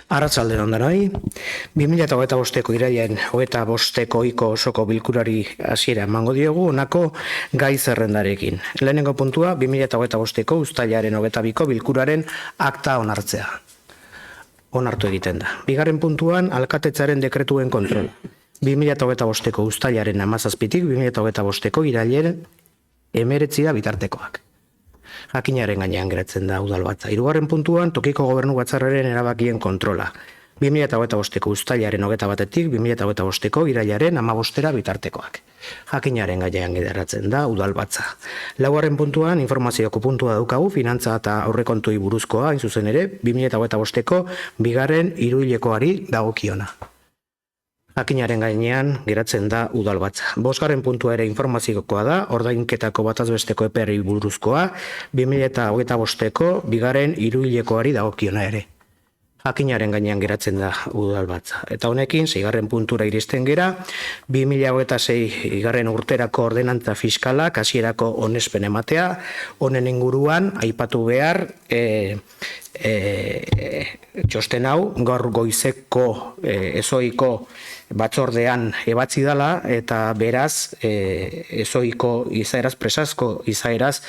Arratsalde on denoi, 2025ko irailaren 25ko iko osoko bilkurari hasiera emango diogu honako gai zerrendarekin. Lehenengo puntua 2025ko uztailaren 22ko bilkuraren akta onartzea. Onartu egiten da. Bigarren puntuan alkatetzaren dekretuen kontrol. 2025ko uztailaren 17tik 2025ko irailaren 19 bitartekoak. Jakinaren gainean geratzen da udalbatza. Hirugarren puntuan tokiko gobernu batzarraren erabakien kontrola. 2025ko uztailaren 21tik 2025ko irailaren 15 bitartekoak. Jakinaren gainean geratzen da udalbatza. Laugarren puntuan informazioko puntua daukagu finantza eta aurrekontui buruzkoa, hain zuzen ere 2025ko bigarren hiruhilekoari dagokiona. Jakinaren gainean geratzen da udalbatza. Bosgarren puntua ere informaziokoa da, ordainketako batazbesteko epeari buruzkoa, 2025ko bigarren hiruhilekoari dagokiona ere. Jakinaren gainean geratzen da udalbatza. Eta honekin, 6. puntura iristen gera, 2026 garren urterako ordenantza fiskalak hasierako onespen ematea, honen inguruan aipatu behar txosten hau gaur goizeko ezoiko batzordean ebatzi dala eta beraz ezoiko izaeraz, presazko izaeraz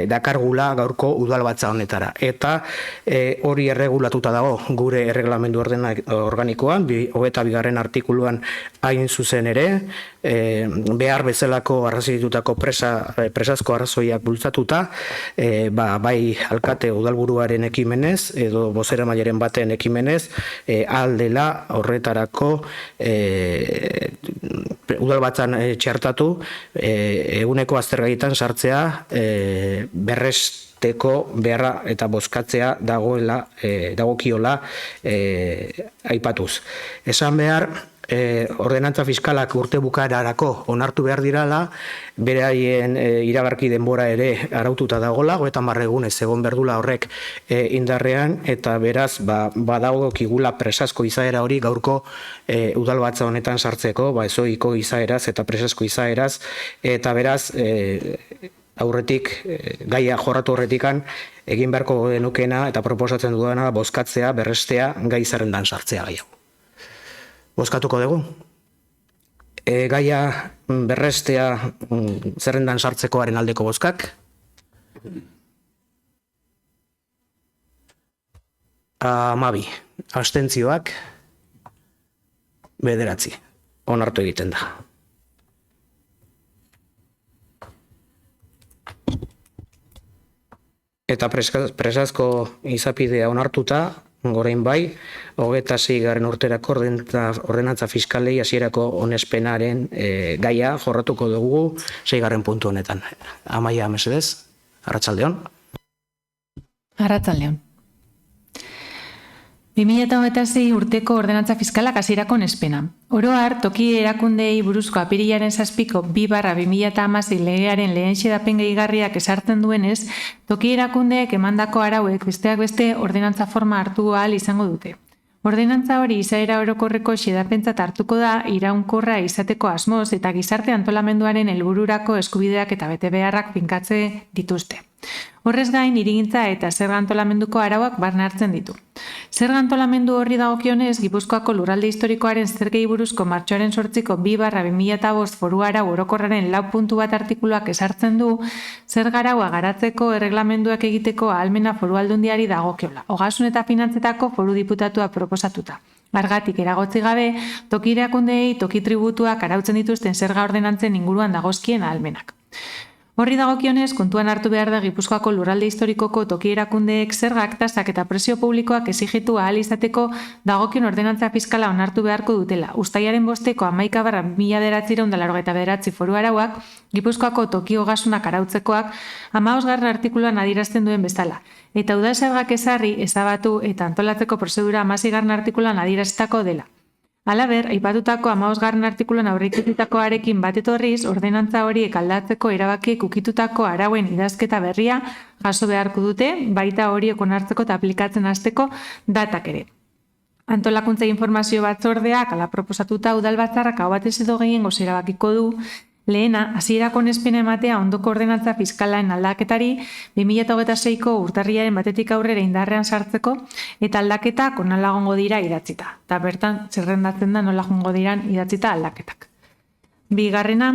dakargula gaurko udalbatza honetara. Eta hori erregulatuta dago gure erreglamendu organikoan, 22. artikuluan hain zuzen ere, behar bezalako arrazoitutako presazko arrazoiak bultzatuta, bai alkate udalburuaren ekimenez edo bozeramailearen baten ekimenez aldela horretarako udalbatzan txertatu eguneko aztergaietan sartzea berresteko beharra eta bozkatzea dagokiola aipatuz. Esan behar, ordenantza fiskalak urte bukaerarako onartu behar dirala, beraien iragarki denbora ere araututa dagola, 30 egunez egon berdula horrek indarrean, eta beraz badagokigula presazko izaera hori gaurko udalbatza honetan sartzeko, ezoiko izaeraz eta presazko izaeraz, eta beraz aurretik, gaia jorratu horretikan, egin beharko denukena eta proposatzen dudana bozkatzea, berrestea, gai zerrendan sartzea gai hau. Bozkatuko dugu. Gaia berrestea zerrendan sartzekoaren aldeko bozkak. Amabi. Abstentzioak 9. Onartu egiten da. Eta presazko izapidea onartuta, orain bai, 26. garren urterako ordenantza fiskalei hasierako onespenaren gaia jorratuko dugu 6. puntu honetan. Amaia, mesedez, arratsaldeon. Arratsaldeon. 2026 urteko ordenantza fiskalak hasierako onespena. Oro har, toki erakundei buruzko apirilaren 7ko 2/2016 legearen lehen xedapen gehigarriak esartzen duenez, toki erakundeek emandako arauek besteak beste ordenantza forma hartu ahal izango dute. Ordenantza hori izaera orokorreko xedapentzat hartuko da iraunkorra izateko asmoz eta gizarte antolamenduaren helbururako eskubideak eta betebeharrak finkatze dituzte. Horrez gain, hirigintza eta zerga antolamenduko arauak barne hartzen ditu. Zerga antolamendu horri dagokionez, Gipuzkoako lurralde historikoaren zergei buruzko martxoaren 8ko 2/2005 foru arau orokorraren 4.1 artikuluak esartzen du, zerga araua garatzeko erreglamenduak egiteko ahalmena foru aldundiari dagokiola, ogasun eta finantzetako foru diputatua proposatuta. Argatik eragotzi gabe, toki erakundeei toki tributuak arautzen dituzten zerga ordenantzen inguruan dagozkien ahalmenak. Horri dagokionez, kontuan hartu behar da Gipuzkoako lurralde historikoko toki erakundeek zergak, tasak eta presio publikoak exigitu ahal izateko dagokion ordenantza fiskala onartu beharko dutela. Uztailaren 5ko 11/1989 foru arauak, Gipuzkoako toki ogasunak arautzekoak 15. artikuluan adierazten duen bezala. Eta udal zergak ezarri, ezabatu eta antolatzeko prozedura 16. artikuluan adierazitako dela. Halaber, aipatutako 15. artikuluan aurreikusitakoarekin bat etorriz, ordenantza horiek aldatzeko erabakiek ukitutako arauen idazketa berria jaso beharko dute, baita horiek onartzeko eta aplikatzen hasteko datak ere. Antolakuntza informazio batzordeak ala proposatuta udalbatzarrak aho batez edo gehiengoz erabakiko du, Lehena, hasierako onespena ematea ondoko ordenantza fiskalen aldaketari 2026ko urtarrilaren batetik aurrera indarrean sartzeko eta aldaketak nola egongo dira idatzita. Eta bertan zerrendatzen da nola egongo diran idatzita aldaketak. Bigarrena,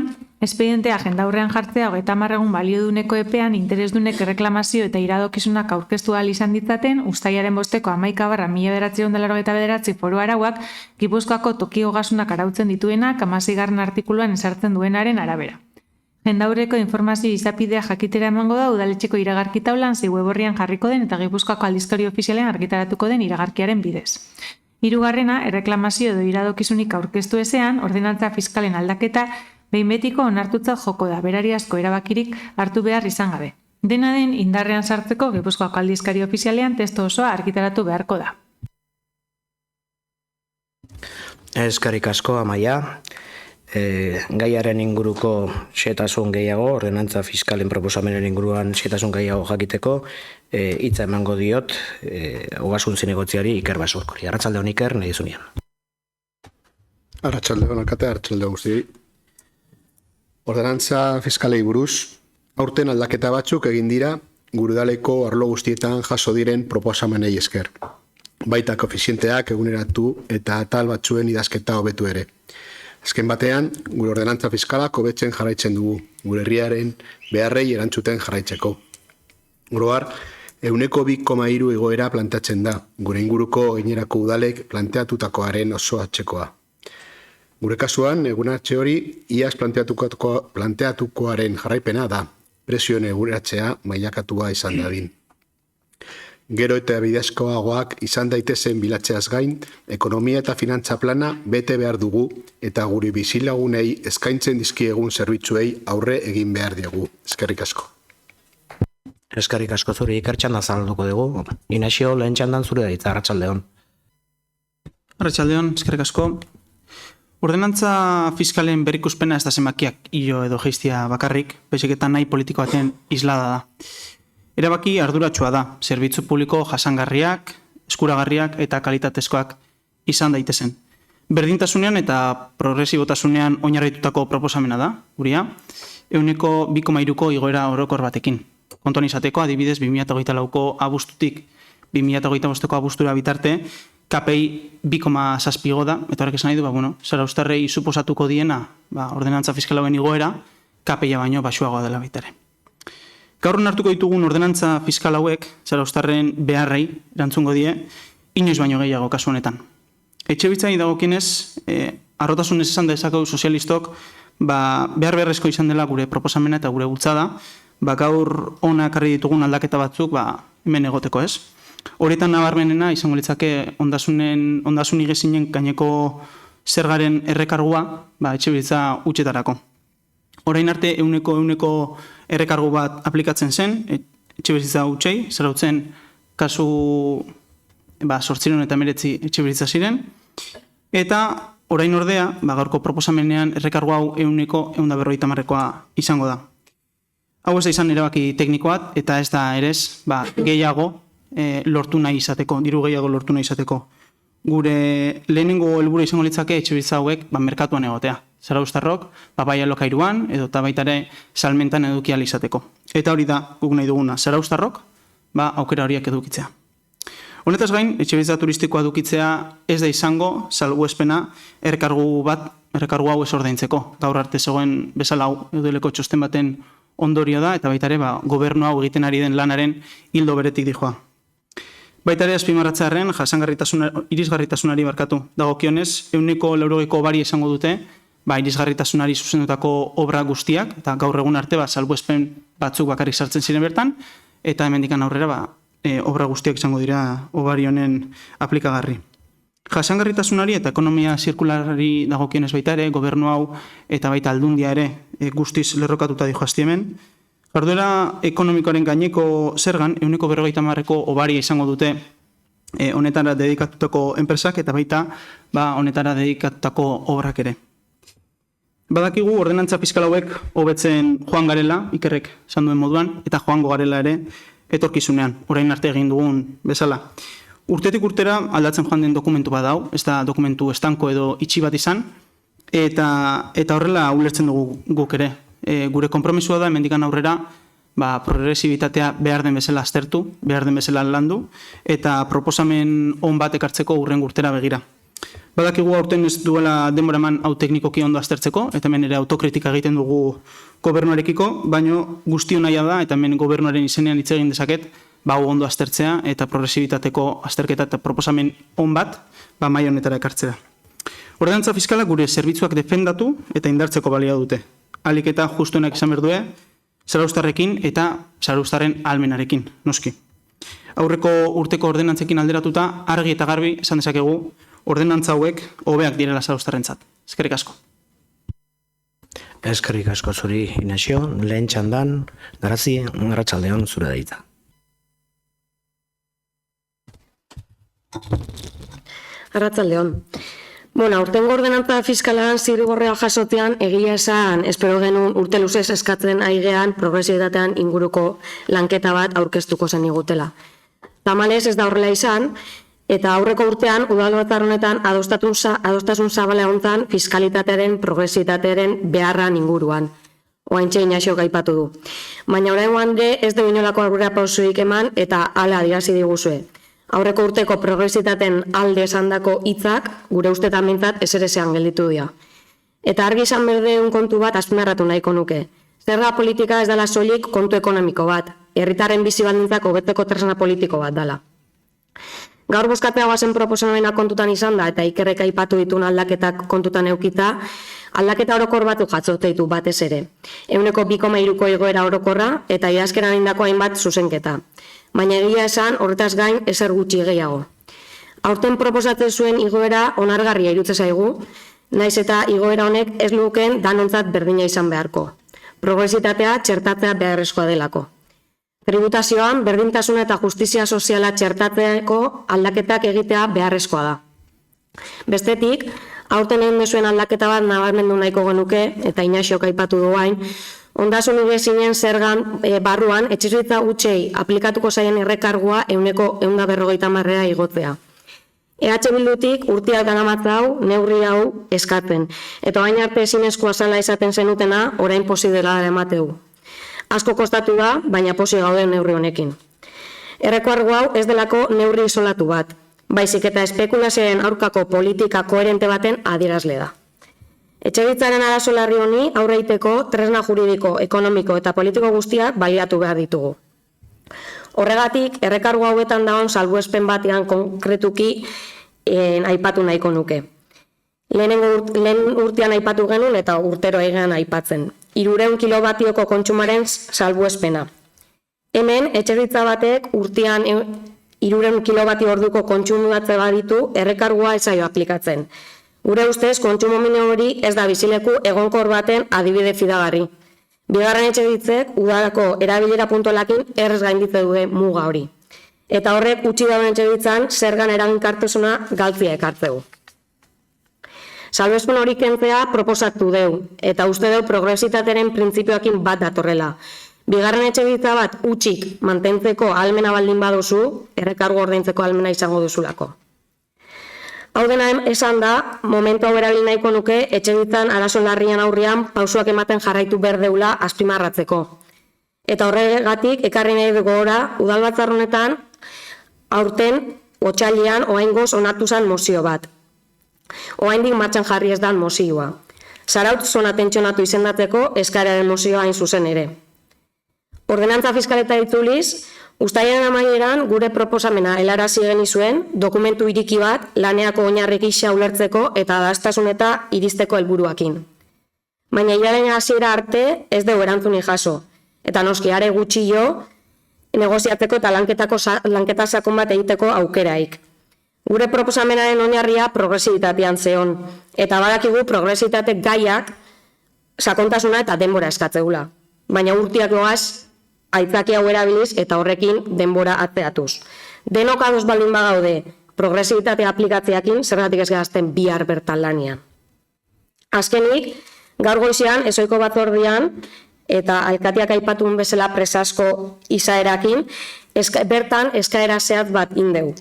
espedientea jendaurrean jartzea 30 egun balioduneko epean interesdunek erreklamazio eta iradokizunak aurkeztu ahal izan ditzaten uztailaren 5ko 11/1989 foru arauak Gipuzkoako toki ogasunak arautzen dituenak 16. artikuluan ezartzen duenaren arabera. Jendaurreko informazio izapidea jakitera emango da udaletxeko iragarki taulan zein web orrian jarriko den eta Gipuzkoako aldizkari ofizialean argitaratuko den iragarkiaren bidez. Hirugarrena, erreklamazio edo iradokizunik aurkeztu ezean, ordenantza fiskalen aldaketa behin betiko onartutzat joko da, berariazko erabakirik hartu behar izan gabe. Dena den, indarrean sartzeko Gipuzkoako aldizkari ofizialean testu osoa argitaratu beharko da. Eskerrik asko, Amaia. Gaiaren inguruko xehetasun gehiago, ordenantza fiskalen proposamenen inguruan xehetasun gehiago jakiteko, hitza emango diot ogasun zinegotziari Iker Basurkori. Arratsalde on, Iker, nahi zunean. Arratsalde on, alkate, arratsalde guztioi. Ordenantza fiskalei buruz, aurten aldaketa batzuk egin dira gurudaleko arlo guztietan jaso diren proposamenei esker. Baita koefizienteak eguneratu eta atal batzuen idazketa hobetu ere. Azken batean, gure ordenantza fiskalak hobetzen jarraitzen dugu, gure herriaren beharrei erantzuten jarraitzeko. Oro har, 2,3 igoera planteatzen da, gure inguruko gainerako udalek planteatutakoaren oso atzekoa. Gure kasuan, eguneratze hori, iaz planteatukoaren jarraipena da, prezioen eguneratzea mailakatua izan dadin. Gero eta bidezkoagoak izan daitezen bilatzeaz gain, ekonomia eta finantza plana bete behar dugu eta guri bizilagunei eskaintzen dizkiegun zerbitzuei aurre egin behar diegu. Eskerrik asko. Eskerrik asko zuri, Iker, txanda zabalduko dugu. Inaxio, lehen txandan zure da hitza, arratsaldeon. Arratsaldeon, eskerrik asko. Ordenantza fiskalen berrikuspena ez da zenbakiak hilo edo geistia bakarrik, baizik eta nahi politiko baten islada da. Erabaki arduratsua da, zerbitzu publiko jasangarriak, eskuragarriak eta kalitatezkoak izan daitezen. Berdintasunean eta progresibotasunean oinarritutako proposamena da, guria, 2,3ko igoera orokor batekin. Kontuan izateko, adibidez, 2024ko abuztutik 2025ko abuztura bitarte, KPI 2,7 igo da, eta horrek esan nahi du, zarauztarrei suposatuko diena, ordenantza fiskal hauen igoera, KPI baino baxuagoa dela bitare. Gaur onartuko ditugun ordenantza fiskal hauek, zarauztarren beharrei erantzungo die, inoiz baino gehiago kasu honetan. Etxebitzai dagokienez, arrotasunez esan dezakegu sozialistok, behar beharrezko izan dela gure proposamena eta gure bultzada, gaur ona ekarri ditugun aldaketa batzuk, hemen egoteko ez. Horietan nabarmenena izango litzake ondasun igezinen gaineko zergaren errekargua, etxebitza utxetarako. Orain arte 100% errekargu bat aplikatzen zen, etxebizitza utxei, zarautzen kasu 819 etxebizitza ziren, eta orain ordea, gaurko proposamenean errekargu hau 150koa izango da. Hau ez da izan erabaki teknikoat, eta ez da erez gehiago lortu nahi izateko, diru gehiago lortu nahi izateko. Gure lehenengo helburu izango litzake etxebizitza hauek merkatuan egotea. Zarauztarrok, bai alokairuan edo baitare salmentan eduki ahal izateko. Eta hori da guk nahi duguna, zarauztarrok, aukera horiek edukitzea. Honetaz gain, etxebizitza turistikoa edukitzea ez da izango salbuespena errekargu hau ez ordaintzeko. Gaur arte zegoen bezala hau eudeleko txosten baten ondorio da, eta baitare gobernu hau egiten ari den lanaren hildo beretik dijoa. Baitare azpimarratzearen irisgarritasunari dagokionez, 180ko bari esango dute, irisgarritasunari zuzendutako obra guztiak, eta gaur egun arte salbuespen batzuk bakarrik sartzen ziren bertan, eta hemendikan aurrera obra guztiak izango dira obari honen aplikagarri. Jasangarritasunari eta ekonomia zirkularari dagokionez baita ere, gobernu hau eta baita aldundia ere guztiz lerrokatuta dijoazti hemen. Jarduera ekonomikoaren gaineko zergan, 150ko obaria izango dute honetara dedikatutako enpresak eta baita honetara dedikatutako obrak ere. Badakigu ordenantza fiskal hauek hobetzen joan garela, Ikerrek esan duen moduan, eta joango garela ere etorkizunean, orain arte egin dugun bezala. Urtetik urtera aldatzen joan den dokumentu bat dau, ez da dokumentu estanko edo itxi bat izan, eta horrela ulertzen dugu guk ere. Gure konpromisua da, hemendikan aurrera, progresibitatea behar den bezala aztertu, behar den bezala landu, eta proposamen on bat ekartzeko hurrengo urtera begira. Badakigu aurten ez duela denbora eman hau teknikoki ondo aztertzeko, eta hemen ere autokritika egiten dugu gobernuarekiko, baino guztio naia da, eta hemen gobernuaren izenean hitz egin dezaket, hau ondo aztertzea, eta progresibitateko azterketa eta proposamen on bat, maila honetara ekartzea. Ordenantza fiskala gure zerbitzuak defendatu eta indartzeko balia dute. Ahalik eta justuenak izan berdue, zarauztarrekin eta zarauztarren ahalmenarekin, noski. Aurreko urteko ordenantzekin alderatuta, argi eta garbi esan dezakegu ordenantza hauek hobeak direla zarauztarrentzat. Eskerrik asko. Eskerrik asko zuri, Inazio, lehen txandan, Garazi, arratsaldeon zure daita. Arratsaldeon. Aurtengo ordenantza fiskalagan zirriborrea jasotean, egia esan, espero genuen urte luzez eskatzen aigean progresibitatean inguruko lanketa bat aurkeztuko zen igutela. Tamalez ez da horrela izan, eta aurreko urtean, udalbatzar honetan adostasun zabala egontzan fiskalitatearen, progresibitatearen beharran inguruan. Oaintxe Inaxiok aipatu du. Baina oraingoan ez du inolako aurrerapausorik eman eta hala adierazi diguzue. Aurreko urteko progresitaten alde esandako hitzak gure ustetan behintzat ezerezean gelditu dira. Eta argi izan berdeun kontu bat azpimarratu nahiko nuke. Zerga politika ez dela soilik kontu ekonomiko bat, herritarren bizi baldintzak hobetzeko tresna politiko bat dela. Gaur bozkatzea goazen proposamena kontutan izan da eta Ikerrek aipatu dituen aldaketak kontutan eukita, aldaketa orokor batzuk jatzote ditu batez ere. 2,3ko igoera orokorra eta idazkeran indako hainbat zuzenketa. Baina egia esan horretaz gain ezer gutxi gehiago. Aurten proposatzen zuen igoera onargarria iruditzen zaigu, naiz eta igoera honek ez lukeen danontzat berdina izan beharko. Progresitatea txertatzea beharrezkoa delako. Tributazioan berdintasuna eta justizia soziala txertatzeko aldaketak egitea beharrezkoa da. Bestetik, aurten egin duzuen aldaketa bat nabarmendu nahiko genuke, eta Inaxiok aipatu duain, ondasun ugezinen zergan barruan etxezbitza gutxei aplikatuko zaien errekargua 150 igotzea. EH Bildutik urteak daramatzau neurri hau eskatzen, eta orain arte ezinezkoa zela izaten zenutena orain posiblea emateu. Asko kostatu da, baina posi gauden neurri honekin. Errekargu hau ez delako neurri isolatu bat, baizik eta espekulazioaren aurkako politika koherente baten adierazle da. Etxebitzaren arazo larri honi aurre egiteko tresna juridiko, ekonomiko eta politiko guztiak baliatu behar ditugu. Horregatik, errekargu hauetan dagoen salbuespen batean konkretuki aipatu nahiko nuke. Lehen urtean aipatu genuen eta urtero egean aipatzen. 300 kilobatioko kontsumaren salbuespena. Hemen, etxebitza batek urtean 300 kilobati orduko kontsumatze baditu errekargua ez zaio aplikatzen. Gure ustez, kontsumo minimo hori ez da bizileku egonkor baten adibide fidagarri. Bigarren etxebitzek udalako erabilera puntualakin errez gainditze duen muga hori. Eta horrek utzi dauen etxebitzan zergan eraginkartasuna galtzia ekartzeu. Salbuespen hori kentzea proposatu deu, eta uste deu progresitateren printzipioakin bat datorrela. Bigarren etxebitza bat utxik mantentzeko ahalmena baldin baduzu, errekargu ordaintzeko ahalmena izango duzulako. Hau dena esan da, momentu hau erabil nahiko nuke, etxebitzan arazo larrian aurrian pausuak ematen jarraitu berdeula azpimarratzeko. Eta horregatik, ekarri nahi dugu gora, udalbatzar honetan, aurten, otsailean, oraingoz onartu zen mozio bat. Oraindik martxan jarri ez dan mozioa. Zarautz zona tentsionatu izendatzeko eskaeraren mozioa hain zuzen ere. Ordenantza fiskaleta itzuliz, uztailaren amaieran gure proposamena helarazi genizuen dokumentu iriki bat lanerako oinarri gisa ulertzeko eta adostasuna eta iristeko helburuakin. Baina hilaren hasiera arte ez dugu erantzunik jaso, eta noski are gutxillo negoziatzeko eta lanketa sakon bat egiteko aukeraik. Gure proposamenaren oinarria progresibitatean zeon, eta badakigu progresibitate gaiak sakontasuna eta denbora eskatzeula. Baina urteak goaz, aitzaki hau erabiliz eta horrekin denbora atzeatuz. Denok ados baldin bagaude progresibitate aplikatzeakin, zergatik ez gazten bihar bertan lanian. Azkenik, gaur goizean, ezoiko batzordean, eta alkatiak aipatun bezala presasko izaerakin, bertan eskaera zehatz bat indeu.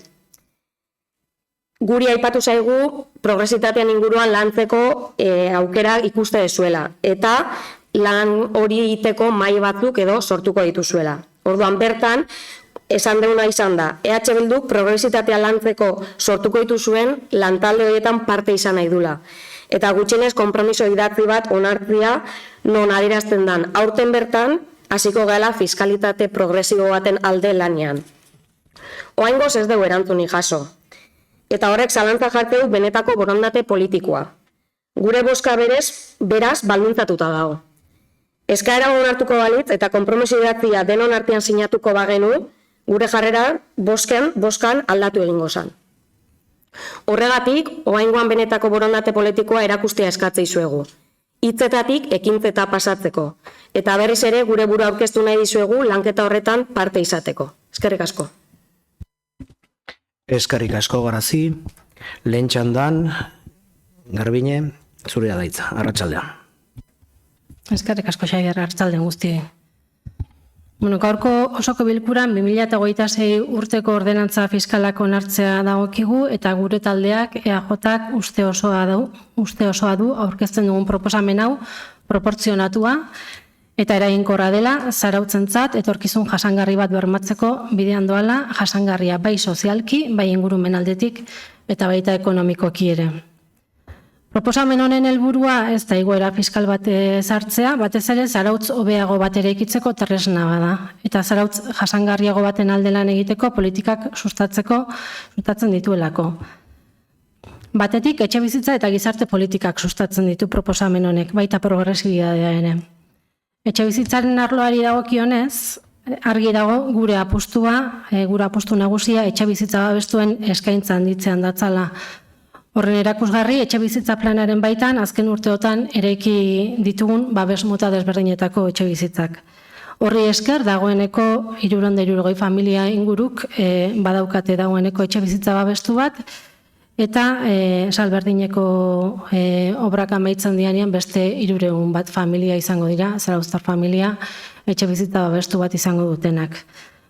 Guri aipatu zaigu progresitatean inguruan lantzeko aukera ikuste dezuela, eta lan hori egiteko mahai batzuk edo sortuko dituzuela. Orduan bertan, esan deuna izan da, EH Bilduk progresitatea lantzeko sortuko dituzuen lantalde horietan parte izan nahi dula. Eta gutxienez konpromiso idatzi bat onartzia non adierazten dan. Aurten bertan, hasiko gala fiskalitate progresibo baten alde lanean. Oraingoz ez dugu erantzunik jaso. Eta horrek zalantza jartzen du benetako borondate politikoa. Gure bozka beraz baldintzatuta dago. Eskaera onartuko balitz eta konpromiso idatzia denon artean sinatuko bagenu, gure jarrera bozkan aldatu egingo zen. Horregatik, oraingoan benetako borondate politikoa erakustea eskatzea dizuegu. Hitzetatik ekintzeta pasatzeko. Eta berriz ere gure burua aurkeztu nahi dizuegu lanketa horretan parte izateko. Eskerrik asko. Eskerrik asko Garazi, lehen txandan, Garbine, zurea daitza, arratsaldean. Eskerrik asko Xabier, arratsaldean guztiei. Gaurko osoko bilkuran 2026 urteko ordenantza fiskalak onartzea dagokigu eta gure taldeak EAJak uste osoa du aurkezten dugun proposamen hau proportzionatua eta eraginkorra dela zarautzentzat etorkizun jasangarri bat bermatzeko bidean doala jasangarria bai sozialki, bai ingurumen aldetik eta baita ekonomikoki ere. Proposamen honen helburua ez da igoera fiskal bat sartzea, batez ere zarautz hobeago bat eraikitzeko tresna bada. Eta zarautz jasangarriago baten alde lan egiteko politikak sustatzen dituelako. Batetik, etxebizitza eta gizarte politikak sustatzen ditu proposamen honek, baita progresibitatea ere. Etxebizitzaren arloari dagokionez, argi dago gure apustu nagusia etxebizitza babestuen eskaintza handitzean datzala. Horren erakusgarri, etxebizitza planaren baitan, azken urteotan eraiki ditugun babes mota desberdinetako etxebizitzak. Horri esker, dagoeneko 360 familia inguruk badaukate dagoeneko etxebizitza babestu bat, eta salberdineko obrak amaitzen dianean beste 300 bat familia izango dira, zarauztar familia etxebizitza babestu bat izango dutenak.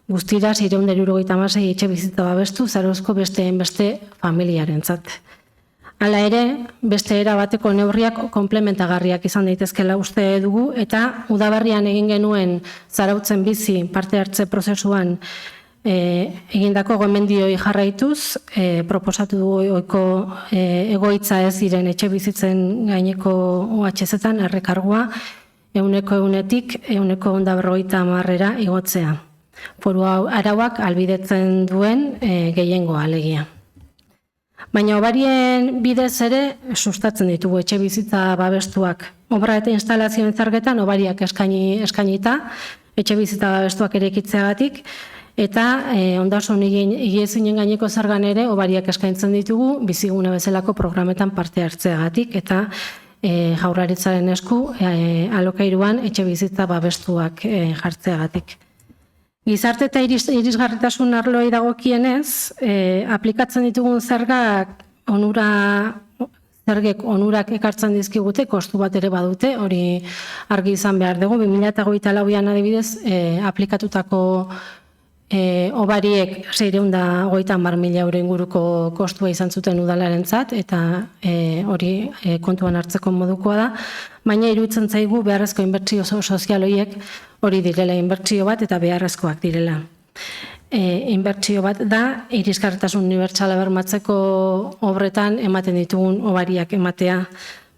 Guztira, 376 etxebizitza babestu, zarauzko beste familiarentzat. Hala ere, beste era bateko neurriak komplementagarriak izan daitezkela uste dugu eta udaberrian egin genuen zarautzen bizi parte hartze prozesuan egindako gomendioi jarraituz, proposatu dugu egoitza ez diren etxe bizitzen gaineko OHZ-etan errekargua 100-etik 150-ra igotzea. Foru arauak albidetzen duen gehiengoa alegia. Baina obarien bidez ere sustatzen ditugu etxe bizitza babestuak. Obra eta instalazioen zergetan obariak eskainita, etxe bizitza babestuak ere ekitzeagatik, eta ondasun higiezinen gaineko zergan ere obariak eskaintzen ditugu bizigune bezalako programetan parte hartzeagatik, eta Jaurlaritzaren esku alokairuan etxe bizitza babestuak jartzeagatik. Gizarte eta irisgarritasun arloi dagokienez, aplikatzen ditugun zergek onurak ekartzen dizkigute, kostu bat ere badute, hori argi izan behar dugu. 2024an adibidez, aplikatutako obariek 650.000 euro inguruko kostua izan zuten udalarentzat, eta hori kontuan hartzeko modukoa da, baina iruditzen zaigu beharrezko inbertsio sozial horiek hori direla inbertsio bat eta beharrezkoak direla. Inbertsio bat da, irisgarritasun unibertsala bermatzeko obretan ematen ditugun obariak ematea,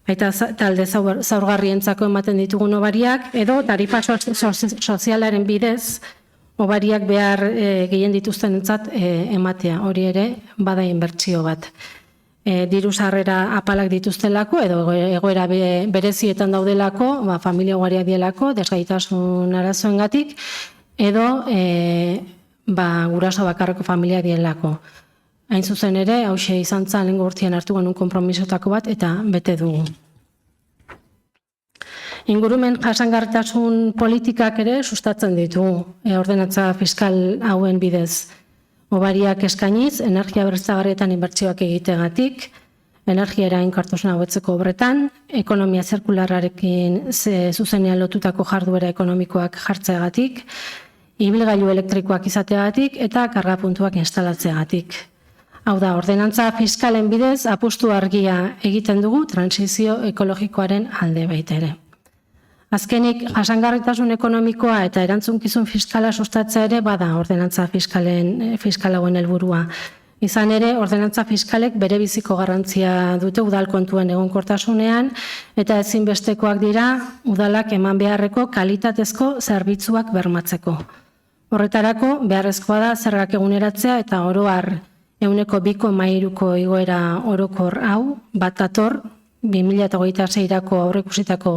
baita talde zaurgarrientzako ematen ditugun obariak, edo tarifa sozialaren bidez obariak behar gehien dituztenentzat ematea, hori ere bada inbertsio bat. Diru sarrera apalak dituztelako edo egoera berezietan daudelako, familia ugariak dielako, desgaitasun arazoengatik, edo guraso bakarreko familia dielako. Hain zuzen ere, hauxe izan zen lehengo urtean hartu genuen konpromisotako bat eta bete dugu. Ingurumen jasangarritasun politikak ere sustatzen ditugu, ordenantza fiskal hauen bidez. Obariak eskainiz, energia berriztagarrietan inbertsioak egitegatik, energia eraginkortasuna hobetzeko obretan, ekonomia zirkularrarekin zuzenean lotutako jarduera ekonomikoak jartzeagatik, ibilgailu elektrikoak izateagatik eta kargapuntuak instalatzeagatik. Hau da, ordenantza fiskalen bidez apustu argia egiten dugu transizio ekologikoaren alde baita ere. Azkenik, jasangarritasun ekonomikoa eta erantzunkizun fiskala sustatzea ere bada ordenantza fiskalagoen helburua. Izan ere, ordenantza fiskalek bere biziko garrantzia dute udal kontuen egonkortasunean eta ezinbestekoak dira udalak eman beharreko kalitatezko zerbitzuak bermatzeko. Horretarako, beharrezkoa da zergak eguneratzea eta oro har 2,3ko igoera orokor hau bat dator 2026ko aurreikusitako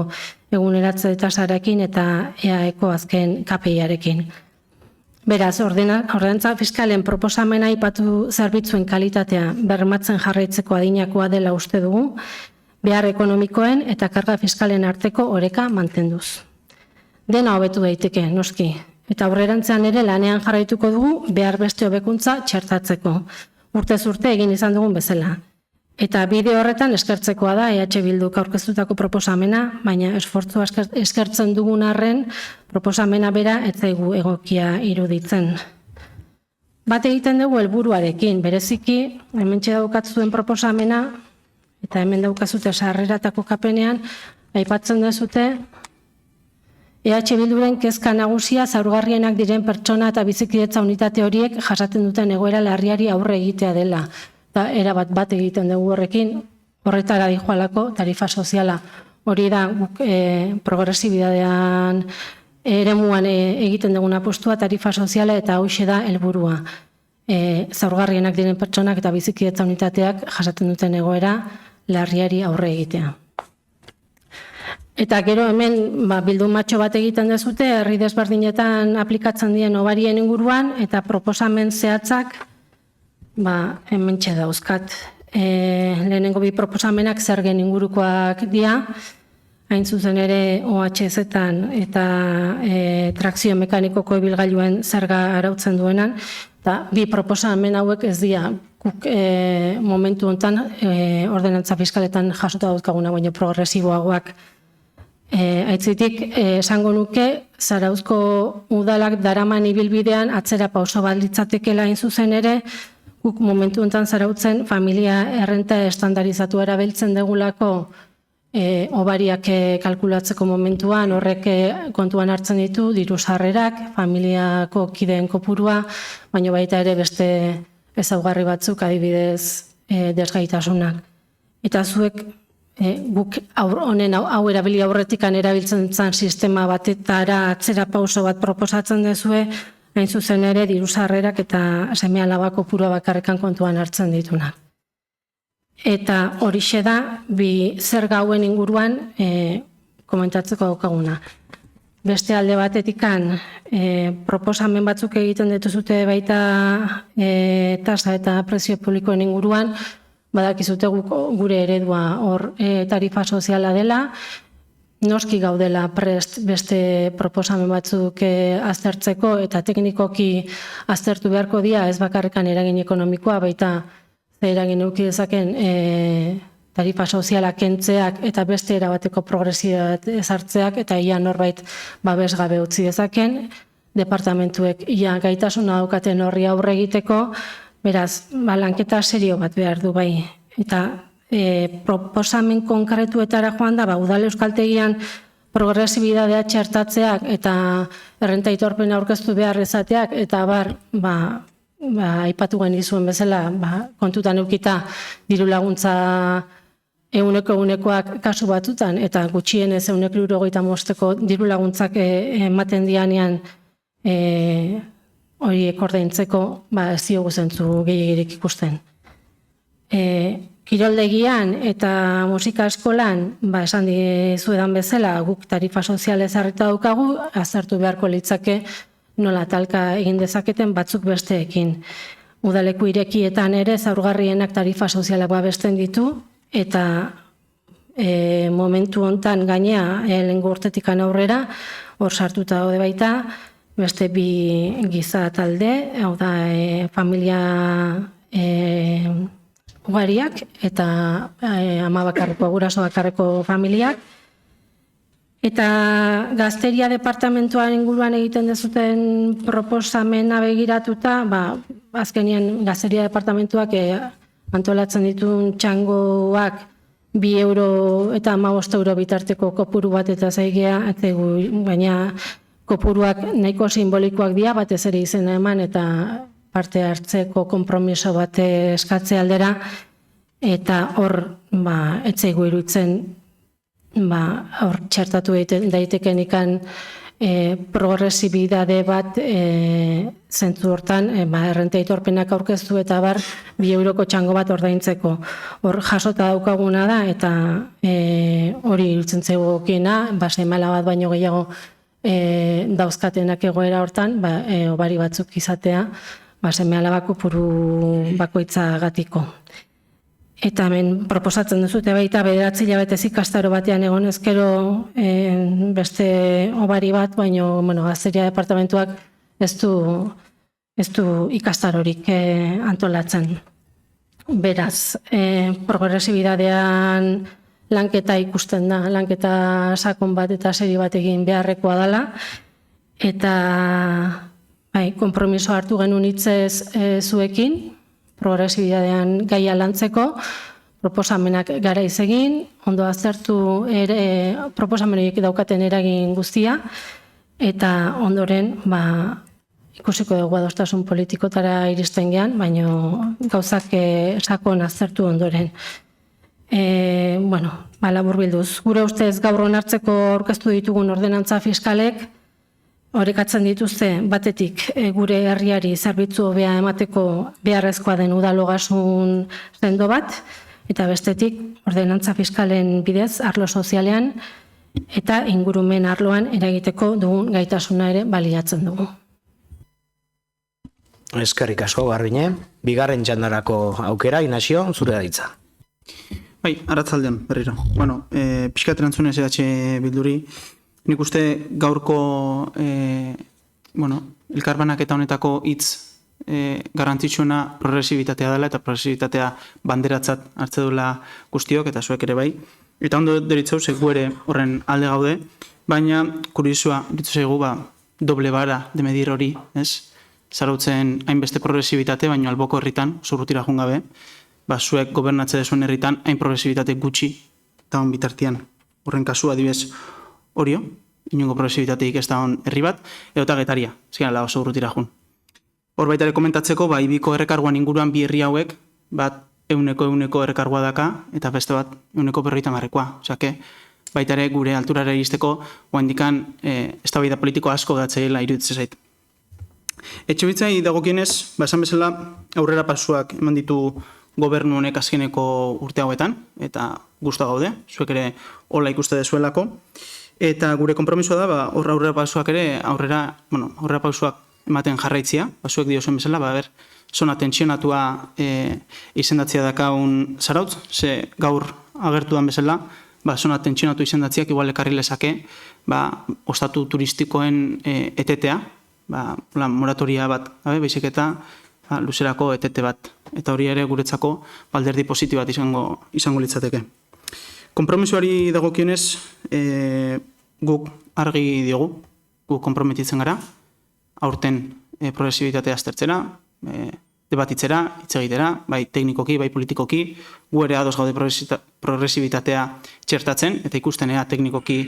eguneratze tasarekin eta EAEko azken KPI-arekin. Beraz, ordenantza fiskalen proposamena aipatu zerbitzuen kalitatea bermatzen jarraitzeko adinakoa dela uste dugu, behar ekonomikoen eta karga fiskalen arteko oreka mantenduz. Dena hobetu daiteke, noski, eta aurrerantzean ere lanean jarraituko dugu behar beste hobekuntza txertatzeko, urtez urte egin izan dugun bezala. Eta bide horretan eskertzekoa da EH Bilduk aurkeztutako proposamena, baina esfortzua eskertzen dugun arren proposamena bera ez zaigu egokia iruditzen. Bat egiten dugu helburuarekin, bereziki hementxe daukatzuen proposamena eta hemen daukazute sarreratako kapenean aipatzen dezute EH Bilduren kezka nagusia zaurgarrienak diren pertsona eta bizikidetza unitate horiek jasaten duten egoera larriari aurre egitea dela. Da, erabat bat egiten dugu horrekin, horretara dijoalako tarifa soziala. Hori da, progresibidadean eremuan egiten duguna postua tarifa soziala eta hauxe da helburua. Zaurgarrienak diren pertsonak eta bizikidetza unitateak jasaten duten egoera larriari aurre egitea. Eta gero hemen bildumatxo bat egiten dezute, herri desberdinetan aplikatzen dien hobarien inguruan eta proposamen zehatzak hemen dauzkat. Lehenengo bi proposamenak zergen ingurukoak dira, hain zuzen ere OHZ-etan eta trakzio mekanikoko ibilgailuen zerga arautzen duenan, eta bi proposamen hauek ez dira guk momentu honetan ordenantza fiskaletan jasota dauzkaguna, baina progresiboagoak. Aitzitik, esango nuke, Zarauzko udalak daraman ibilbidean atzera pauso bat litzatekela hain zuzen ere, guk momentu honetan Zarautzen familia errenta estandarizatu erabiltzen degulako hobariak kalkulatzeko momentuan, horrek kontuan hartzen ditu, diru sarrerak, familiako kideen kopurua, baina baita ere beste ezaugarri batzuk adibidez desgaitasunak. Eta zuek guk honen hau erabili aurretikan erabiltzen zen sistema batetara atzera pauso bat proposatzen dezue, hain zuzen ere diru sarrerak eta seme-alaba kopurua bakarrekan kontuan hartzen ditunak. Eta horixe da, bi zerga hauen inguruan komentatzeko daukaguna. Beste alde batetikan proposamen batzuk egiten dituzute baita tasa eta prezio publikoen inguruan, badakizute gure eredua hor tarifa soziala dela, noski gaudela prest beste proposamen batzuk aztertzeko eta teknikoki aztertu beharko dira ez bakarrekan eragin ekonomikoa, baita eragin eduki dezaken tarifa soziala kentzeak eta beste erabateko progresioa ezartzeak eta ia norbait babes gabe utzi dezaken, departamentuek ia gaitasuna daukaten horri aurre egiteko, beraz, lanketa serio bat behar du bai. Eta proposamen konkretuetara joan da, udal euskaltegian progresibidadea txertatzeak eta errenta aitorpena aurkeztu behar ezateak, eta aipatu genizuen bezala, kontutan eukita diru laguntza egunekoak kasu batzutan, eta gutxienez 195 diru laguntzak ematen dianean horiek ordaintzeko ez diogu zentzu gehiegirik ikusten. Kiroldegian eta musika eskolan, esan dizuedan bezala, guk tarifa sozial ezarrita daukagu, aztertu beharko litzake nola talka egin dezaketen batzuk besteekin. Udaleku irekietan ere zaurgarrienak tarifa sozialak babesten ditu, eta momentu hontan gainea lehengo urtetikan aurrera, hor sartuta daude baita, beste bi giza talde, hau da familia ugariak eta ama bakarreko, guraso bakarreko familiak. Eta Gazteria departamentuan inguruan egiten dezuten proposamena begiratuta, azkenian Gazteria Departamentuak antolatzen dituen txangoak 2 euro eta 15 euro bitarteko kopuru bat eta zaigea, baina kopuruak nahiko simbolikoak dira, batez ere izena eman eta parte hartzeko konpromiso bat eskatze aldera, eta hor etzaigu iruditzen hor txertatu daiteken ikan progresibidade bat zentzu hortan, errenta aitorpenak aurkeztu eta 2 euroko txango bat ordaintzeko. Hor jasota daukaguna da eta hori iruditzen zaigu egokiena, seme-alaba bat baino gehiago dauzkatenak egoera hortan, obari batzuk izatea, seme-alaba kopuru bakoitzagatiko. Eta hemen proposatzen duzute baita 9 hilabetez ikastaro batean egon ezkero beste obari bat, baino Gazteria Departamentuak ez du ikastarorik antolatzen. Beraz, progresibidadean lanketa ikusten da, lanketa sakon bat eta seri bat egin beharrekoa dela, eta konpromiso hartu genuen hitzez zuekin, progresibidadean gaia lantzeko, proposamenak garaiz egin, ondo aztertu proposamen horiek daukaten eragin guztia, eta ondoren ikusiko dugu adostasun politikotara iristen gean, baina gauzak sakon aztertu ondoren. Laburbilduz, gure ustez gaur onartzeko aurkeztu ditugun ordenantza fiskalek, horrekatzen dituzte batetik gure herriari zerbitzu hobea emateko beharrezkoa den udalogasun sendo bat, eta bestetik ordenantza fiskalen bidez arlo sozialean eta ingurumen arloan eragiteko dugun gaitasuna ere baliatzen dugu. Eskerrik asko, Garbiñe. Bigarren txandarako aukera, Inazio, zure da hitza. Bai, arratzaldean, berriro. Pixkat erantzunez Bilduri, nik uste gaurko elkarbanak eta honetako hitz garrantzitsuena progresibitatea dela, eta progresibitatea banderatzat hartze dula guztiok, eta zuek ere bai. Eta ondo deritzau, gu ere horren alde gaude, baina kuriosua ditu zaigu doble bara de medir hori, ez? Zarautzen hainbeste progresibitate, baina alboko herritan, zurrutira joan gabe, zuek gobernatze dezuen herritan hain progresibitate gutxi, eta hon bitartian. Horren kasua adibez Orio, inongo progresibitateik ez da hon herri bat, eta Getaria, ezkena lau oso urrutira jun. Hor baita ere komentatzeko, ibiko errekarguan inguruan bi herri hauek, bat euneko errekargua daka, eta beste bat euneko 50-ekoa. Osake, baita ere gure alturara iristeko, oandikan eztabaida politiko asko datzeela iruditzen zait. Etxebitzai dagokienez, esan bezala aurrera pasuak eman ditu gobernu honek azkeneko urte hauetan, eta gusta gaude, zuek ere hola ikuste dezuelako. Eta gure konpromisoa da, aurrera pausuak ere, aurrera pausuak ematen jarraitzia, zuek diozuen bezala, zona tentsionatua izendatzia dakaun Zarautz, ze gaur agertuan bezala, zona tentsionatu izendatziak igual ekarri lezake, ostatu turistikoen etetea, moratoria bat, baizik eta luzerako etete bat. Eta hori ere guretzako alderdi positibo bat izango litzateke. Konpromisoari dagokionez, guk argi diogu, guk konprometitzen gara, aurten progresibitatea aztertzera, debatitzera, hitz egitera, bai teknikoki, bai politikoki, gu ere ados gaude progresibitatea txertatzen, eta ikusten ea teknikoki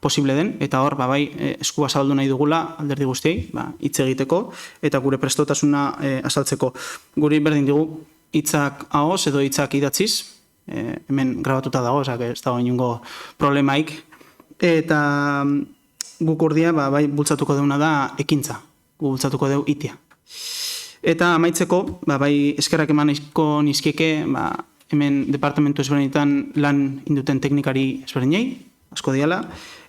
posible den, eta hor, bai, eskua zabaldu nahi dugula alderdi guztiei, hitz egiteko, eta gure prestotasuna azaltzeko. Guri berdin digu, hitzak ahoz edo hitzak idatziz, hemen grabatuta dago, ez dago inungo problemaik, eta guk urdia, bai, bultzatuko deuna da ekintza, gu bultzatuko deu itia. Eta amaitzeko, bai, eskerrak emanezko nizkieke, hemen departamentu ezberdinetan lan induten teknikari ezberdinei, asko diala,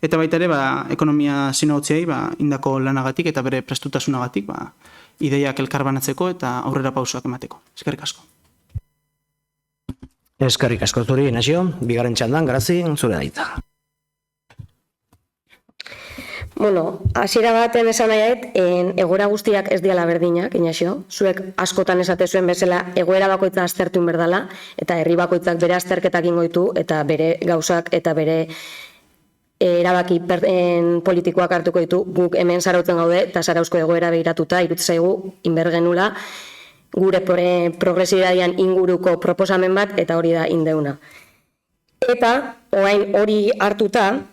eta baita ere, ekonomia zinegotziai, indako lanagatik eta bere prestutasunagatik, ideiak elkarbanatzeko eta aurrera pausoak emateko. Eskerrik asko. Eskerrik asko zuri, Inazio. Bigarren txandan, Grazi, zure da hitza. Hasiera baten esan nahiet, egoera guztiak ez diala berdinak, Inazio. Zuek askotan esate zuen bezala egoera bakoitza aztertu berdala, eta herri bakoitzak bere azterketak ingoitu, eta bere gauzak eta bere erabaki politikoak hartuko ditu, guk hemen zarautzen gaude, eta zarauzko egoera behiratuta, iruditzen zaigu, inbergenula, gure progresibitatean inguruko proposamen bat, eta hori da indeuna. Eta, orain hori hartuta,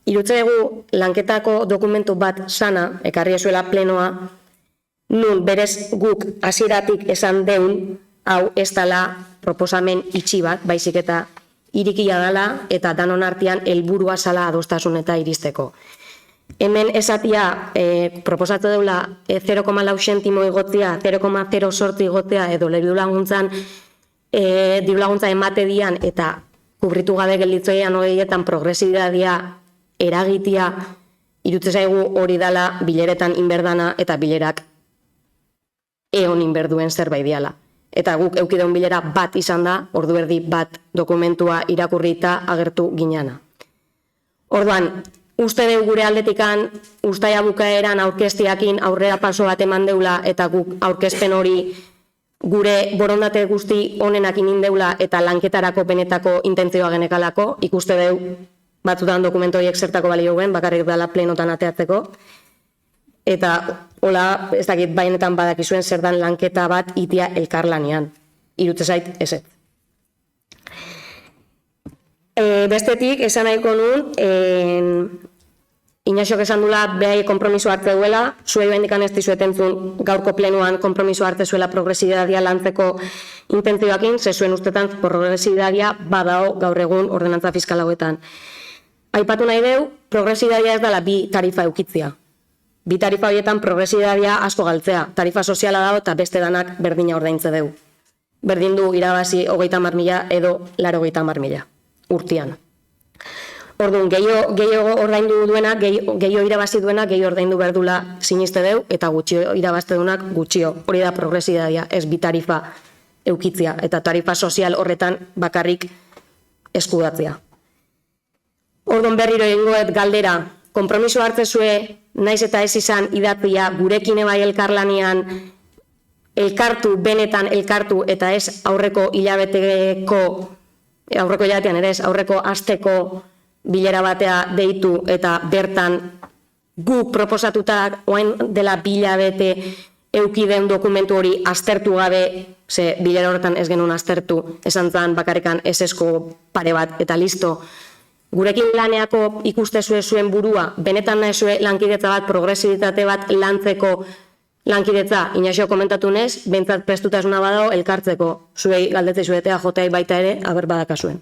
iruditzen zaigu lanketako dokumentu bat sana, ekarri ezuela plenoa, nun berez guk hasieratik esan deun, hau ez dela proposamen itxi bat, baizik eta irikia dela eta danon artean helburua zala adostasun eta iristeko. Hemen esatia proposatu deula 0,4 zentimo igotzea, 0,08 igotzea edo diru laguntza emate dian eta kubritu gabe gelditzoian hogeietan progresibitatea eragitia, iruditzen zaigu hori dela bileretan inberdana eta bilerak eon inberduen zerbait diala. Eta guk eukideun bilera bat izan da, ordu erdi bat dokumentua irakurrita agertu ginana. Orduan, uste deu gure aldetikan, ustaia bukaeran aurkeztiakin aurrera paso bat eman deula eta guk aurkezpen hori gure borondate guzti honenakin indeula eta lanketarako benetako intentzioa genekalako, ikuste deu batzutan dokumentu horiek zertako balio guen, bakarrik dela plenotan ateatzeko. Eta, hola, ez dakit bainetan badakizuen zer dan lanketa bat itia elkarlanean. Iruditzen zait, eset. Bestetik, esan nahiko nun, Inaxok esan dula behai konpromiso hartze duela, zuei bendikan ez dizuet entzun gaurko plenuan konpromiso hartze zuela progresidadia lantzeko intentzioakin, ze zuen ustetan progresidadia badao gaur egun ordenantza fiskal hauetan. Aipatu nahi deu, progresidadia ez dela bi tarifa eukitzia. Bi tarifa horietan progresidadia asko galtzea. Tarifa soziala dago eta beste danak berdina ordaintze deu. Berdin du irabazi 30.000 edo 80.000 urtean. Orduan, gehiago ordaindu duena, gehiago irabazi duena, gehiago ordaindu berdula siniste deu, eta gutxio irabazte duenak gutxio. Hori da progresidadia, ez bi tarifa eukitzia, eta tarifa sozial horretan bakarrik eskudatzea. Orduan berriro egingoet galdera, konpromiso hartzezue, naiz eta ez izan idatzia gurekin ebai elkarlanean, elkartu, benetan elkartu, eta ez aurreko hilabetean ere ez, aurreko asteko bilera batea deitu eta bertan guk proposatuta oain dela bilabete eukiden dokumentu hori aztertu gabe, ze bilera horretan ez genuen aztertu, esan zan bakarrikan esesko pare bat eta listo. Gurekin laneako ikustezue zuen burua, benetan nahizue lankidetza bat, progresibitate bat lantzeko lankidetza, Inaxio komentatu nez, bentsat prestutasuna badao elkartzeko, zuei galdetze zuetea joteai baita ere, aber badakazuen.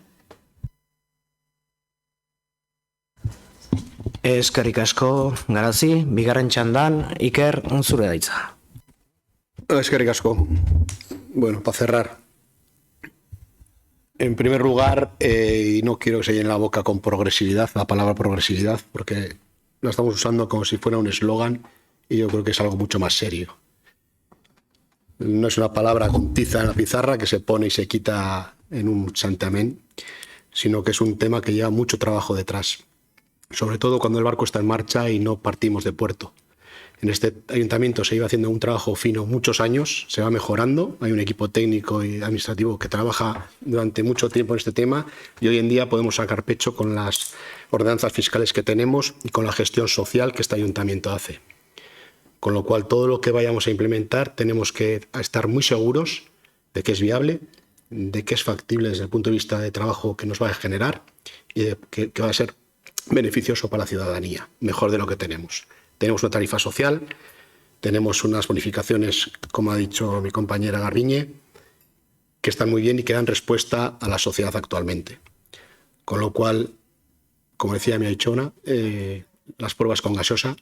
Eskerrik asko, Garazi, bigarren txandan, Iker, zure daitza. Eskerrik asko. Bueno, para cerrar. En primer lugar, y no quiero que se llene la boca con progresividad, la palabra progresividad, porque la estamos usando como si fuera un eslogan y yo creo que es algo mucho más serio. No es una palabra con tiza en la pizarra que se pone y se quita en un santiamén, sino que es un tema que lleva mucho trabajo detrás. Sobre todo cuando el barco está en marcha y no partimos de puerto. En este ayuntamiento se iba haciendo un trabajo fino muchos años, se va mejorando, hay un equipo técnico y administrativo que trabaja durante mucho tiempo en este tema y hoy en día podemos sacar pecho con las ordenanzas fiscales que tenemos y con la gestión social que este ayuntamiento hace. Con lo cual todo lo que vayamos a implementar tenemos que estar muy seguros de que es viable, de que es factible desde el punto de vista de trabajo que nos va a generar y de que va a ser beneficioso para la ciudadanía, mejor de lo que tenemos. Tenemos una tarifa social, tenemos unas bonificaciones, como ha dicho mi compañera Garbiñe, que están muy bien y que dan respuesta a la sociedad actualmente. Con lo cual, como decía mi aichona, las pruebas con gaseosa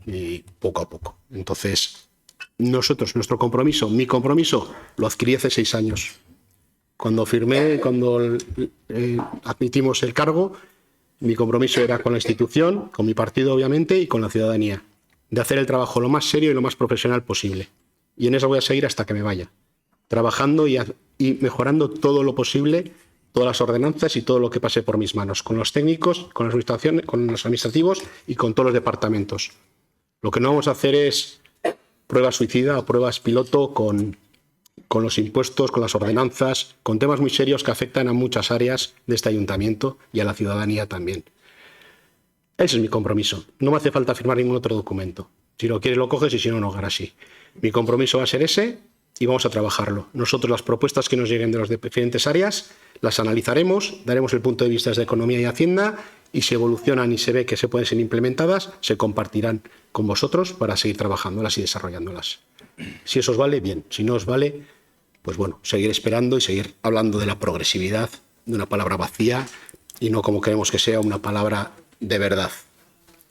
y poco a poco. Entonces, nosotros, nuestro compromiso, mi compromiso, lo adquirí hace 6 años. Cuando firmé, cuando admitimos el cargo, mi compromiso era con la institución, con mi partido obviamente y con la ciudadanía, de hacer el trabajo lo más serio y lo más profesional posible. Y en eso voy a seguir hasta que me vaya, trabajando y mejorando todo lo posible, todas las ordenanzas y todo lo que pase por mis manos, con los técnicos, con las administraciones, con los administrativos y con todos los departamentos. Lo que no vamos a hacer es pruebas suicida o pruebas piloto con los impuestos, con las ordenanzas, con temas muy serios que afectan a muchas áreas de este ayuntamiento y a la ciudadanía también. Ese es mi compromiso. No me hace falta firmar ningún otro documento. Si lo quieres lo coges y si no, no hará así. Mi compromiso va a ser ese y vamos a trabajarlo. Nosotros las propuestas que nos lleguen de las diferentes áreas las analizaremos, daremos el punto de vista desde Economía y Hacienda y si evolucionan y se ve que se pueden ser implementadas, se compartirán con vosotros para seguir trabajándolas y desarrollándolas. Si eso os vale, bien. Si no os vale, pues bueno, seguir esperando y seguir hablando de la progresividad, de una palabra vacía y no como queremos que sea una palabra de verdad.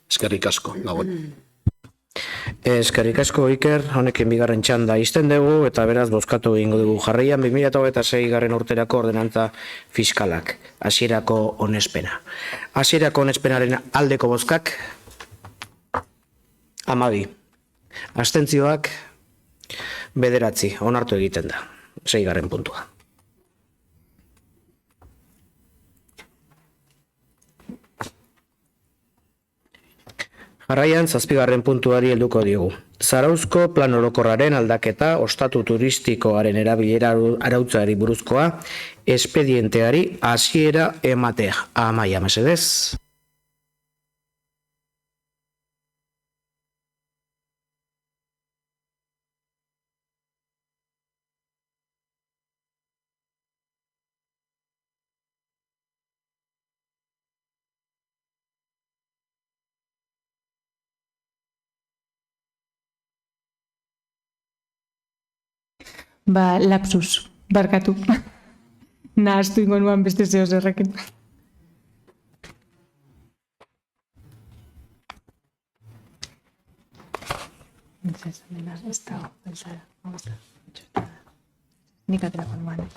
Eskerrik asko, Gabon. Eskerrik asko, Iker, honekin bigarren txanda izten dugu, eta beraz bozkatu egingo dugu jarraian 2026 garren urterako ordenantza fiskalak, hasierako onespena. Hasierako onespenaren aldeko bozkak, 12. Abstentzioak, 9, onartu egiten da, 6 garren puntua. Jarraian, 7. puntuari helduko diogu. Zarauzko plan orokorraren aldaketa ostatu turistikoaren erabilera arautzeari buruzkoa espedienteari hasiera ematea. Amaia, mesedez. Lapsus, barkatu. Nahaztu ingo nuan beste zeo zerrekin. Nik aterako nuan.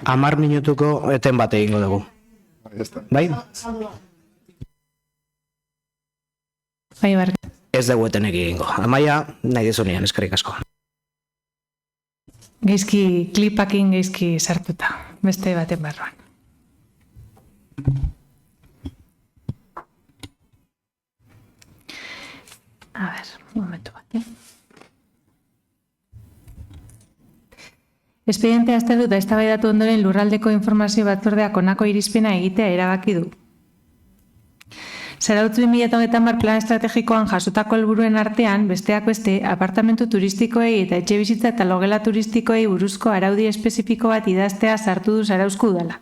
10 minutuko eten bate egingo dugu. Bai? Bai, barkatu. Ez dugu eten egingo. Amaia, nahi dezunean, eskerrik asko. Geizki, klipakin geizki sartuta. Beste baten barruan. A ver, momentu bat, Espedientea aztertu eta eztabaidatu ondoren lurraldeko informazio batzordeak honako irizpena egitea erabaki du. Zarautz 2030 plan estrategikoan jasotako helburuen artean, besteak beste, apartamentu turistikoei eta etxebizitza eta logela turistikoei buruzko araudi espezifiko bat idaztea sartu du Zarauzko udala.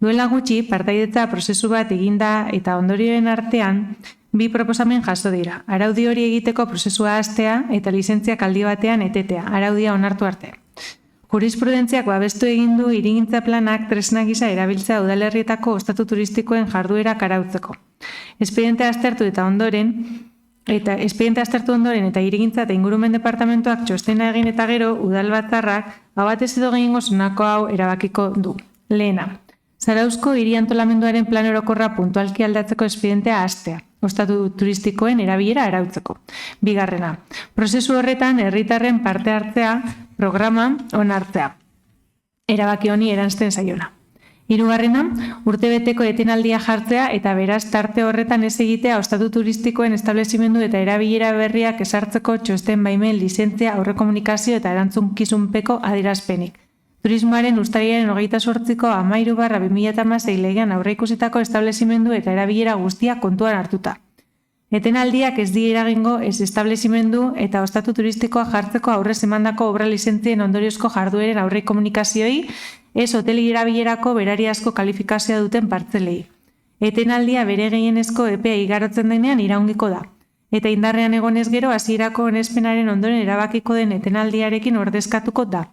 Duela gutxi, partaidetza prozesu bat eginda eta ondorioen artean, 2 proposamen jaso dira. Araudi hori egiteko prozesua hastea eta lizentziak aldi batean etetea, araudia onartu arte. Jurisprudentziak babestu egin du hirigintza planak tresna gisa erabiltzea udalerrietako ostatu turistikoen jarduerak arautzeko. Espedientea aztertu ondoren eta hirigintza eta ingurumen departamentoak txostena egin eta gero udalbatzarrak abatez edo gehiengo honako hau erabakiko du. Lehena, Zarauzko hiri antolamenduaren plan orokorra puntualki aldatzeko espedientea hastea, ostatu turistikoen erabilera arautzeko. 2. Prozesu horretan herritarren parte hartzea programa onartzea. Erabaki honi eransten zaiona. 3. Urtebeteko etenaldia jartzea eta beraz tarte horretan ez egitea ostatu turistikoen establezimendu eta erabilera berriak esartzeko txosten baimen lizentzia aurrekomunikazio eta erantzunkizunpeko adierazpenik. Turismoaren uztailaren 28ko 13/2016 legean aurreikusitako establezimendu eta erabilera guztia kontuan hartuta. Etenaldiak ez die eragingo ez establezimendu eta ostatu turistikoa jartzeko aurrez emandako obra lizentzien ondoriozko jardueren aurrekomunikazioei, ez hoteli erabilerako berariazko kalifikazioa duten partzelei. Etenaldia bere gehienezko epea igarotzen denean iraungiko da. Eta indarrean egonez gero hasierako onespenaren ondoren erabakiko den etenaldiarekin ordezkatuko da.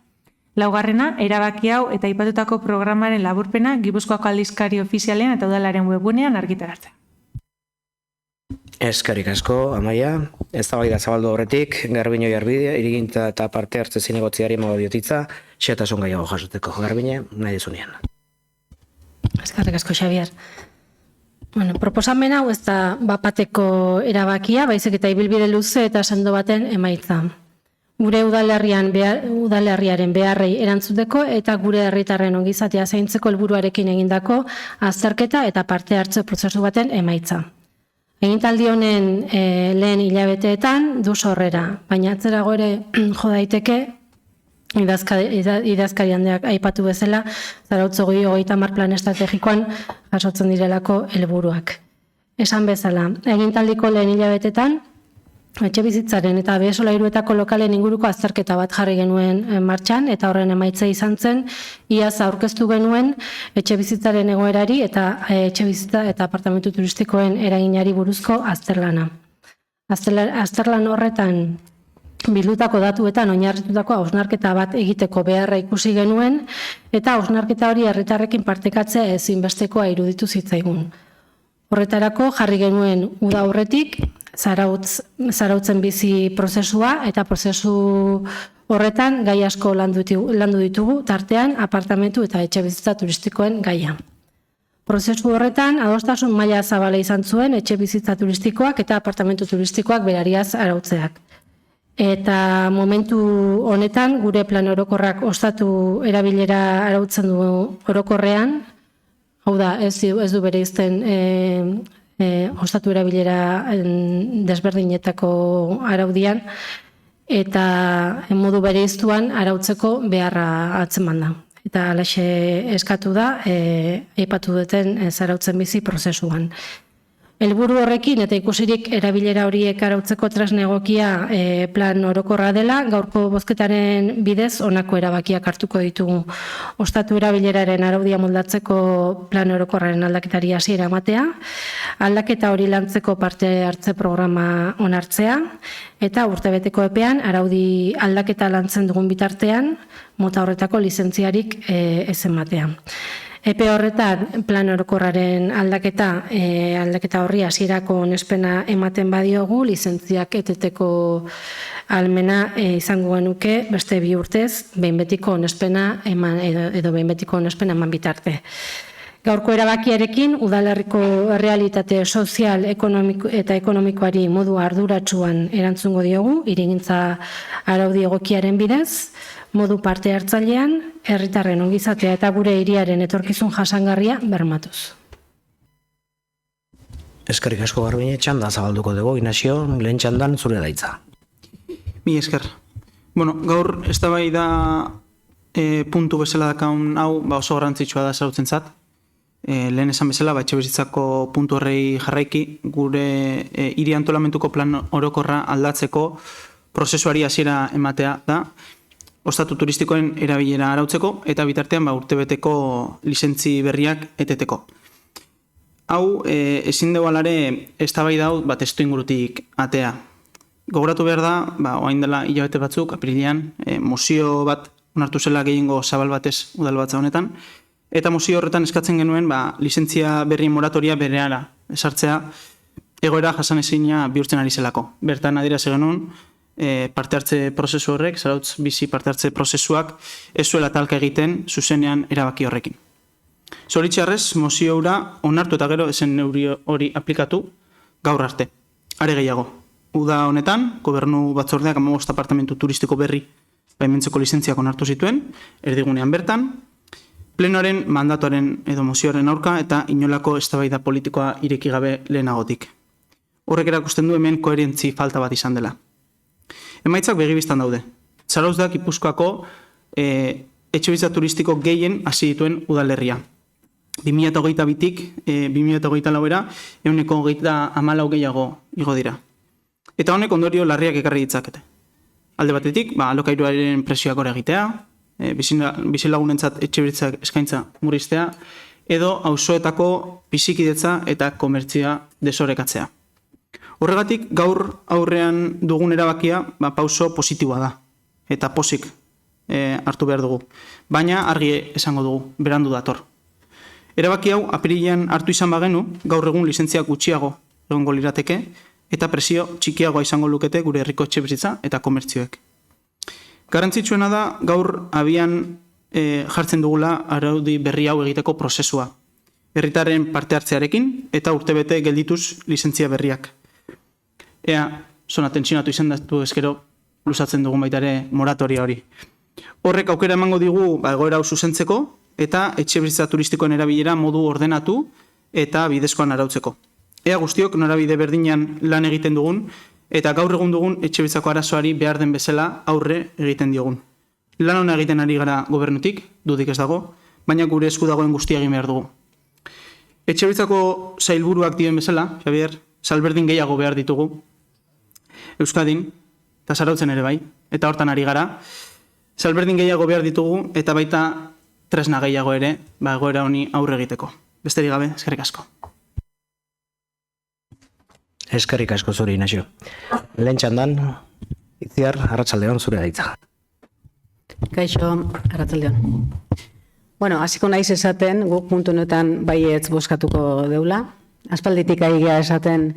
4. Erabaki hau eta aipatutako programaren laburpena Gipuzkoako aldizkari ofizialean eta udalaren webgunean argitaratzen. Eskerrik asko, Amaia. Eztabaida zabaldu horretik, Garbine Jarbide, hirigintza eta parte hartze zinegotziari emango diotitza, xehetasun gehiago jasoteko. Garbine, nahi dezunean. Eskerrik asko, Xabier. Proposamen hau ez da bapateko erabakia, baizik eta ibilbide luze eta sendo baten emaitza. Gure udalerriaren beharrei erantzuteko eta gure herritarren ongizatea zaintzeko helburuarekin egindako azterketa eta parte hartze prozesu baten emaitza. Egintaldi honen lehen hilabeteetan du sorrera, baina atzerago ere jo daiteke idazkari handiak aipatu bezala, Zarautz 2030 plan estrategikoan jasotzen direlako helburuak. Esan bezala, egintaldiko lehen hilabetetan, etxebizitzaren eta besolairuetako lokalen inguruko azterketa bat jarri genuen martxan, eta horren emaitza izan zen, iaz aurkeztu genuen etxebizitzaren egoerari eta etxebizitza eta apartamentu turistikoen eraginari buruzko azterlana. Azterlan horretan bildutako datuetan oinarritutako hausnarketa bat egiteko beharra ikusi genuen, eta hausnarketa hori herritarrekin partekatzea ezinbestekoa iruditu zitzaigun. Horretarako jarri genuen uda aurretik, zarautzen bizi prozesua, eta prozesu horretan gai asko landu ditugu, tartean apartamentu eta etxebizitza turistikoen gaia. Prozesu horretan, adostasun maila zabala izan zuen etxebizitza turistikoak eta apartamentu turistikoak berariaz arautzeak. Eta momentu honetan, gure plan orokorrak ostatu erabilera arautzen du orokorrean, hau da, ez du bereizten ostatu erabilera desberdinetako araudian, eta modu bereiztuan arautzeko beharra atzeman da. Eta halaxe eskatu da, aipatu duten zarautzen bizi prozesuan. Helburu horrekin eta ikusirik erabilera horiek arautzeko tresna egokia plan orokorra dela, gaurko bozketaren bidez honako erabakiak hartuko ditugu. Ostatu erabileraren araudia moldatzeko plan orokorraren aldaketari hasiera ematea, aldaketa hori lantzeko parte hartze programa onartzea, eta urtebeteko epean araudi aldaketa lantzen dugun bitartean, mota horretako lizentziarik ez ematea. Epe horretan plan orokorraren aldaketa horri hasierako onespena ematen badiogu, lizentziak eteteko almena izango genuke beste 2 urtez, behin betiko onespena eman edo behin betiko onespena eman bitarte. Gaurko erabakiarekin udalerriko errealitate sozial eta ekonomikoari modu arduratsuan erantzungo diogu, hirigintza araudi egokiaren bidez, modu parte hartzailean, herritarren ongizatea eta gure hiriaren etorkizun jasangarria bermatuz. Eskerrik asko Garbine, txanda zabalduko dugu, Ignacio, lehen txandan zure daitza. Mi esker. Gaur eztabaida puntu bezala dakaun hau oso garrantzitsua da zarautzen-zat. Lehen esan bezala, etxebizitzako puntu horrei jarraiki, gure hiri antolamentuko plan orokorra aldatzeko prozesuari hasiera ematea da, ostatu turistikoen erabilera arautzeko eta bitartean urtebeteko lizentzi berriak eteteko. Hau, ezin dugu alare eztabaida hau testu ingurutik atea. Gogoratu behar da, orain dela hilabete batzuk, apirilean, mozio bat onartu zela gehiengo zabal batez udalbatza honetan, eta mozio horretan eskatzen genuen lizentzia berrien moratoria berehala esartzea egoera jasanezina bihurtzen ari zelako. Bertan adierazi genuen, parte hartze prozesu horrek, Zarautz bizi parte hartze prozesuak ez zuela talka egiten zuzenean erabaki horrekin. Zoritxarrez, mozio hura onartu eta gero ezen neurri hori aplikatu gaur arte. Are gehiago, uda honetan, gobernu batzordeak 15 apartamentu turistiko berri baimentzeko lizentziak onartu zituen, erdigunean bertan, plenoaren mandatuaren edo mozioaren aurka eta inolako eztabaida politikoa ireki gabe lehenagotik. Horrek erakusten du hemen koherentzi falta bat izan dela. Emaitzak begibistan daude. Zarautz da Gipuzkoako etxebizitza turistiko gehien hasi dituen udalerria. 2022tik 2024era 114 gehiago igo dira. Eta honek ondorio larriak ekarri ditzakete. Alde batetik, alokairuaren presioak gora egitea, bizilagunentzat etxebizitzak eskaintza murriztea, edo auzoetako bizikidetza eta komertzioa desorekatzea. Horregatik, gaur aurrean dugun erabakia pauso positiboa da, eta pozik hartu behar dugu. Baina argi esango dugu, berandu dator. Erabaki hau, apirilean hartu izan bagenu, gaur egun lizentziak gutxiago egongo lirateke, eta presio txikiagoa izango lukete gure herriko etxebizitza eta komertzioek. Garrantzitsuena da, gaur abian jartzen dugula araudi berri hau egiteko prozesua. Herritarren parte hartzearekin eta urtebete geldituz lizentzia berriak. Ea, zona tentsionatu izan datu ezkero luzatzen dugun baitare moratoria hori. Horrek aukera emango digu egoera hau zuzentzeko eta etxebizitza turistikoen erabilera modu ordenatu eta bidezkoan arautzeko. Ea guztiok norabide berdinean lan egiten dugun eta gaur egun dugun etxebizitzako arazoari behar den bezala aurre egiten diogun. Lan hona egiten ari gara gobernutik, dudik ez dago, baina gure esku dagoen guztia egin behar dugu. Etxebizitzako sailburuak dioen bezala, Javier, salberdin gehiago behar ditugu, Euskadin, eta Zarautzen ere bai, eta hortan ari gara, salberdin gehiago behar ditugu, eta baita tresna gehiago ere, egoera honi aurre egiteko. Besterik gabe, eskerrik asko. Eskerrik asko zuri, Inaxio. Lehen txandan, Itziar, arratsaldeon zure daitza. Kaixo, arratsaldeon. Bueno, hasiko naiz esaten, guk puntu honetan baietz bozkatuko deula. Aspalditik aigia esaten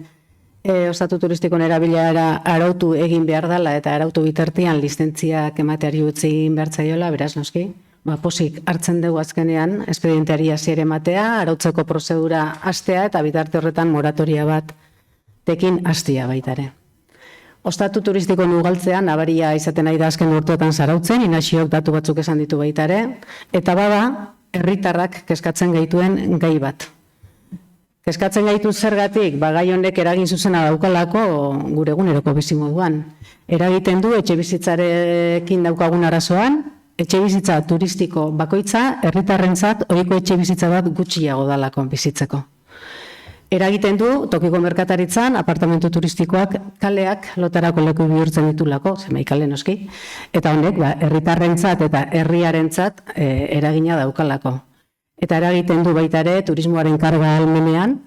ostatu turistikoen erabilera arautu egin behar dela eta arautu bitartean lizentziak emateari utzi egin behar zaiola, beraz noski. Posik hartzen dugu azkenean, espedienteari hasiera ematea, arautzeko prozedura hastea eta bitarte horretan moratoria bat tekin hastia baita ere. Ostatu turistikoen ugaltzean, nabaria izaten ari da azken urteotan Zarautzen, Inaxiok datu batzuk esan ditu baita ere, eta bada, herritarrak kezkatzen gaituen gai bat. Kezkatzen gaitu zergatik, gai honek eragin zuzena daukalako gure eguneroko bizimoduan. Eragiten du etxebizitzarekin daukagun arazoan, etxebizitza turistiko bakoitza, herritarrentzat ohiko etxebizitza bat gutxiago dalako bizitzeko. Eragiten du, tokiko merkataritzan, apartamentu turistikoak kaleak lotarako leku bihurtzen ditulako, zemai kale noski, eta honek, herritarrentzat eta herriarentzat eragina daukalako. Eta eragiten du baita ere, turismoaren karga ahalmenean,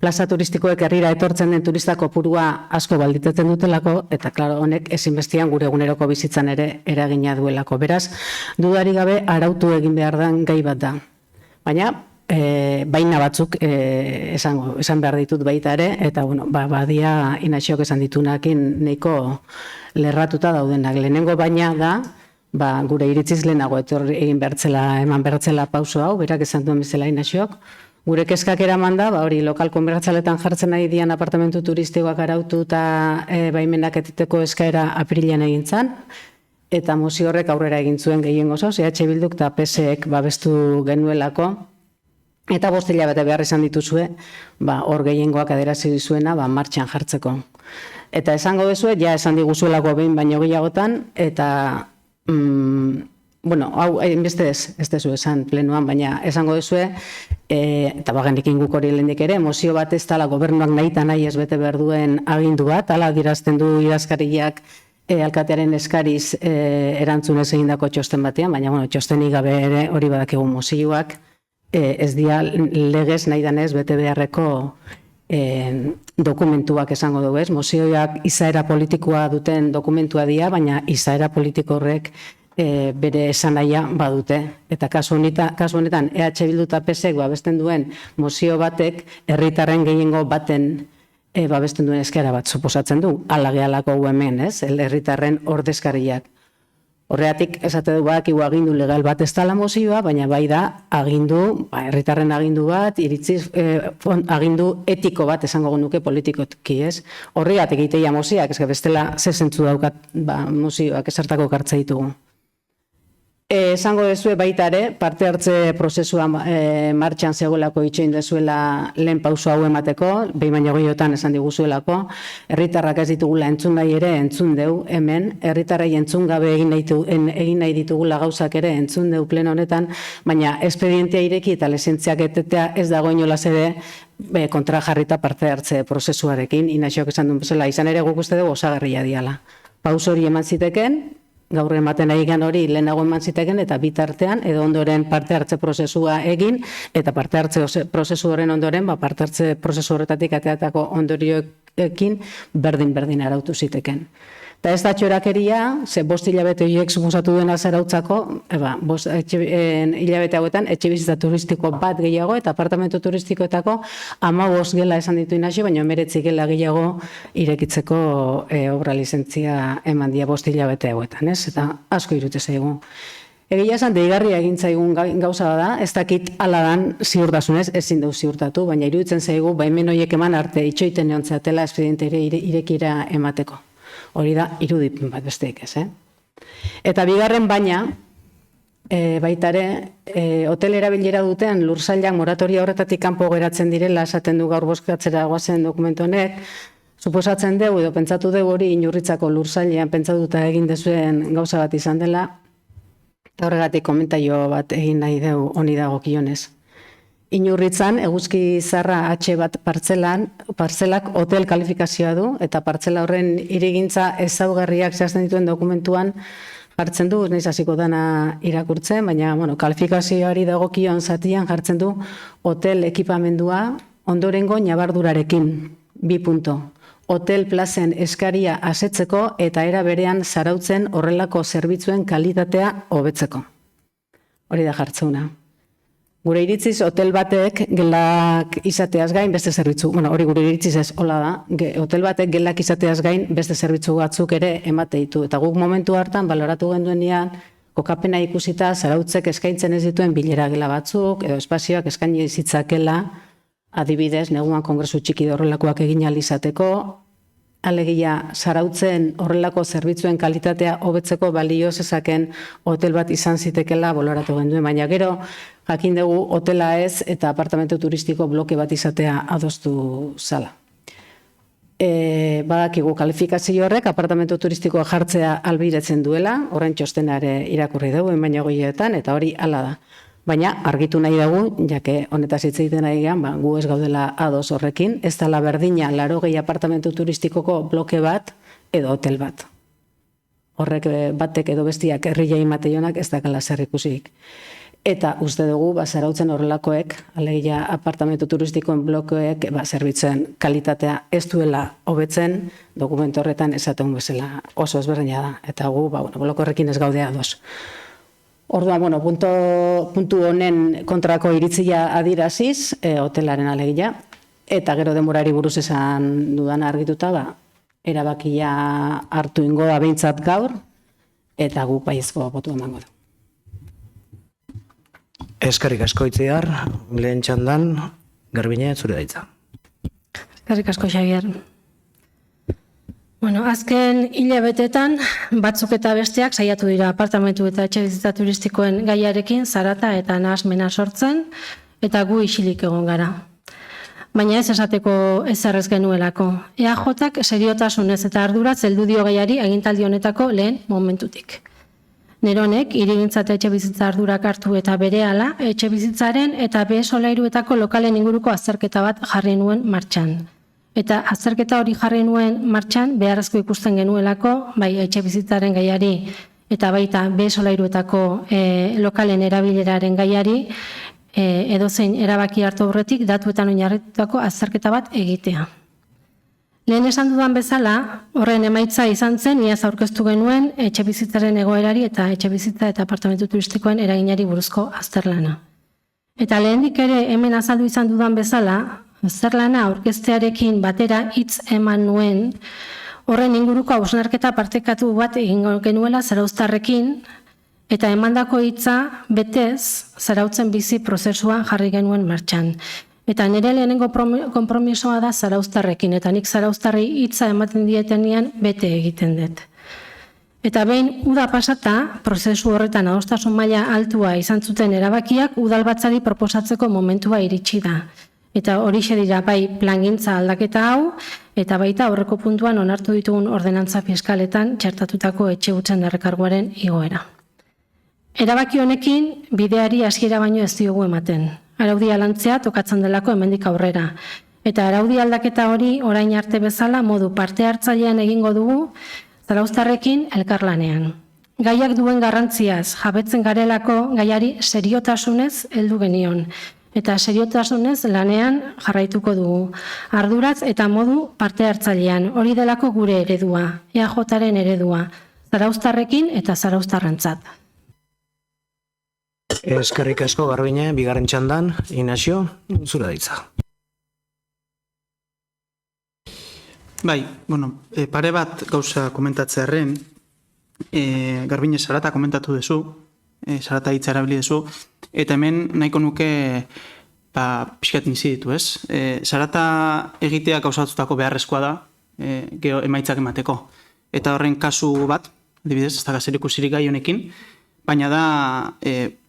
plaza turistikoek herrira etortzen den turista kopurua asko balditetzen dutelako, eta klaro, honek ezinbestean gure eguneroko bizitzan ere eragina duelako. Beraz, dudari gabe arautu egin behar den gai bat da. Baina, baina batzuk esan behar ditut baita ere, eta badia Inaxiok esan ditunakin nahiko lerratuta daudenak. Lehenengo baina da, gure iritziz lehenago egin bertzela, eman bertzela pauso hau, berak esan duen bezala Inaxiok. Gure kezkak eraman da, hori lokal konbertzaletan jartzen nahi dian apartamentu turistikoak arautu eta baimenak eteteko eskaera apirilean egin zan, eta mozio horrek aurrera egin zuen gehiengo zoz, EH Bilduk eta PSek babestu genuelako, eta 5 hilabete behar izan dituzue, hor gehiengoak aderazi dizuena martxan jartzeko. Eta esango duzue, ja esan diguzuelako behin baino gehiagotan, eta, hau, beste ez dezu esan plenuan, baina esango duzue, eta bagenik inguk hori lehendik ere, mozio bat ez dala gobernuak nahi eta nahi ez bete behar duen agindu bat, ala dirazten du idazkariak alkatearen eskariz erantzunez egindako txosten batean, baina txostenik gabe ere hori badakigu mozioak, ez dira legez nahi danez bete beharreko dokumentuak esango dugu ez. Mozioak izaera politikoa duten dokumentua dira, baina izaera politiko horrek bere esanahia badute. Eta kasu honetan EH Bildu eta PSek babesten duen mozio batek herritarren gehiengo baten babesten duen eskaera bat suposatzen du. Hala gehalako hemen, ez? Herritarren ordezkariak. Horregatik esate du badakigu agindu legal bat ez dela mozioa, baina bai da agindu, herritarren agindu bat, iritziz agindu etiko bat esango genuke politikoki, ez? Horregatik egitea mozioak, ez bestela ze zentzu daukat mozioak esartako kartza ditugu. Esango dezue baita ere, parte hartze prozesua martxan zegoelako itxoin dezuela lehen pauso hau emateko, behin baino gehiotan esan diguzuelako, herritarrak ez ditugula entzun nahi ere entzun deu hemen, herritarrei entzun gabe egin nahi ditugula gauzak ere entzun deu pleno honetan, baina espedientea ireki eta lizentziak etetea ez dago inolaz ere kontra jarrita parte hartze prozesuarekin, Inaxiok esan duen bezala, izan ere guk uste dugu osagarria diala. Pauso hori eman ziteken, gaur ematen ari gan hori lehenago eman ziteken eta bitartean edo ondoren parte hartze prozesua egin eta parte hartze prozesu horren ondoren parte hartze prozesu horretatik ateatako ondorioekin berdin arautu ziteken. Eta ez da txorakeria, ze 5 hilabete horiek suposatu duena Zarautzako, 5 hilabete hauetan etxebizitza turistiko bat gehiago eta apartamentu turistikoetako 15 gela esan ditu Inaxio, baina 19 gela gehiago irekitzeko obra lizentzia eman dia 5 hilabete hauetan, ez? Eta asko irute zaigu. Egia esan, deigarria egin zaigun gauza da, ez dakit ala dan ziurtasunez, ezin dau ziurtatu, baina iruditzen zaigu, baimen horiek eman arte itxoiten neontzatela espediente irekira emateko. Hori da, irudipen bat besteik ez, Eta bigarren baina, baita ere, hotel erabilera duten lursailak moratoria horretatik kanpo geratzen direla esaten du gaur bozkatzera goazen dokumentu honek, suposatzen dugu edo pentsatu dugu hori Inurritzako lursailean pentsatuta egin dezuen gauza bat izan dela, Eta horregatik komentario bat egin nahi dugu honi dagokionez. Inurritzan, eguzki zarra H bat partzelak hotel kalifikazioa du, eta partzela horren irigintza ezaugarriak zehazten dituen dokumentuan jartzen du, ez naiz hasiko dana irakurtzen, baina kalifikazioari dagokion zatian jartzen du hotel ekipamendua ondorengo ñabardurarekin, 2 punto. Hotel plazen eskaria asetzeko eta era berean zarautzen horrelako zerbitzuen kalitatea hobetzeko. Hori da jartzeuna. Gure iritziz, hotel batek gelak izateaz gain beste zerbitzu, hori gure iritziz ez, hola da, hotel batek gelak izateaz gain beste zerbitzu batzuk ere emate ditu. Eta guk momentu hartan, baloratu genduenean, kokapena ikusita, zarautzek eskaintzen ez dituen bilera gela batzuk, edo espazioak eskaini zitzakela, adibidez, neguan kongresu txiki horrelakoak egin ahal izateko, alegia zarautzen horrelako zerbitzuen kalitatea hobetzeko balio zezaken hotel bat izan zitekela boloratu genduen, baina gero jakin dugu hotela ez eta apartamentu turistiko bloke bat izatea adostu zala. Badakigu kalifikazio horrek apartamentu turistikoa jartzea albiretzen duela, horren txostenare irakurri dugu, baina goietan, eta hori hala da. Baina argitu nahi dugu, jake honetaz hitz egiten nahi gehan, gu ez gaudela ados horrekin, ez dela berdina 80 apartamentu turistikoko bloke bat edo hotel bat. Horrek batek edo bestiak herriei mateionak ez dakala zer ikusik. Eta uste dugu, zarautzen horrelakoek, alegia apartamentu turistikoen blokeek, zerbitzen kalitatea ez duela hobetzen, dokumentu horretan esaten bezala oso ezberdina da. Eta gu, bloko horrekin ez gaude ados. Orduan, puntu honen kontrako iritzia adiraziz, hotelaren alegia, eta gero denborari buruz esan dudan argituta, erabakia hartu ingo da behintzat gaur, eta guk baiezko botu emango du. Eskerrik asko Itziar, lehen txandan, Garbine, zure daitza. Eskerrik asko, Xabier. Azken hilabetetan batzuk eta besteak saiatu dira apartamentu eta etxebizitza turistikoen gaiarekin zarata eta nahasmena sortzen eta gu isilik egon gara. Baina ez esateko ezerrez genuelako. EAJak seriotasunez eta arduraz heldu dio gaiari agintaldi honetako lehen momentutik. Neronek hirigintza eta etxebizitza ardurak hartu eta berehala etxebizitzaren eta B solairuetako lokalen inguruko azterketa bat jarri nuen martxan. Eta azterketa hori jarri nuen martxan beharrezko ikusten genuelako, bai etxebizitzaren gaiari eta baita B solairuetako lokalen erabileraren gaiari edozein erabaki hartu aurretik datuetan oinarritutako azterketa bat egitea. Lehen esan dudan bezala, horren emaitza izan zen, iaz aurkeztu genuen etxebizitzaren egoerari eta etxebizitza eta apartamentu turistikoen eraginari buruzko azterlana. Eta lehendik ere hemen azaldu izan dudan bezala, azterlana aurkeztearekin batera hitz eman nuen, horren inguruko hausnarketa partekatu bat egingo genuela zarauztarrekin, eta emandako hitza betez zarautzen bizi prozesuan jarri genuen martxan. Eta nire lehenengo konpromisoa da zarauztarrekin, eta nik zarauztarri hitza ematen dietenean bete egiten dut. Eta behin uda pasata, prozesu horretan adostasun maila altua izan zuten erabakiak udalbatzari proposatzeko momentua iritsi da. Eta horixe dira bai plangintza aldaketa hau, eta baita aurreko puntuan onartu ditugun ordenantza fiskaletan txertatutako etxe hutsen errekarguaren igoera. Erabaki honekin bideari hasiera baino ez diogu ematen. Araudia lantzea tokatzen delako hemendik aurrera. Eta araudi aldaketa hori orain arte bezala modu parte hartzailean egingo dugu zarauztarrekin elkarlanean. Gaiak duen garrantziaz jabetzen garelako gaiari seriotasunez heldu genion. Eta seriotasunez lanean jarraituko dugu. Arduraz eta modu parte hartzailean. Hori delako gure eredua, EAJaren eredua. Zarauztarrekin eta zarauztarrentzat. Eskerrik asko Garbine, bigarren txandan, Ignacio, zure daitza. Bai, pare bat gauza komentatzearen, Garbine zarata komentatu duzu, zarata hitza erabili duzu, eta hemen nahiko nuke pixkat nizi ditu, ez? Zarata egitea gauzatutako beharrezkoa da, gero emaitzak emateko. Eta horren kasu bat, adibidez, ez da gazerik usirik gai honekin, baina da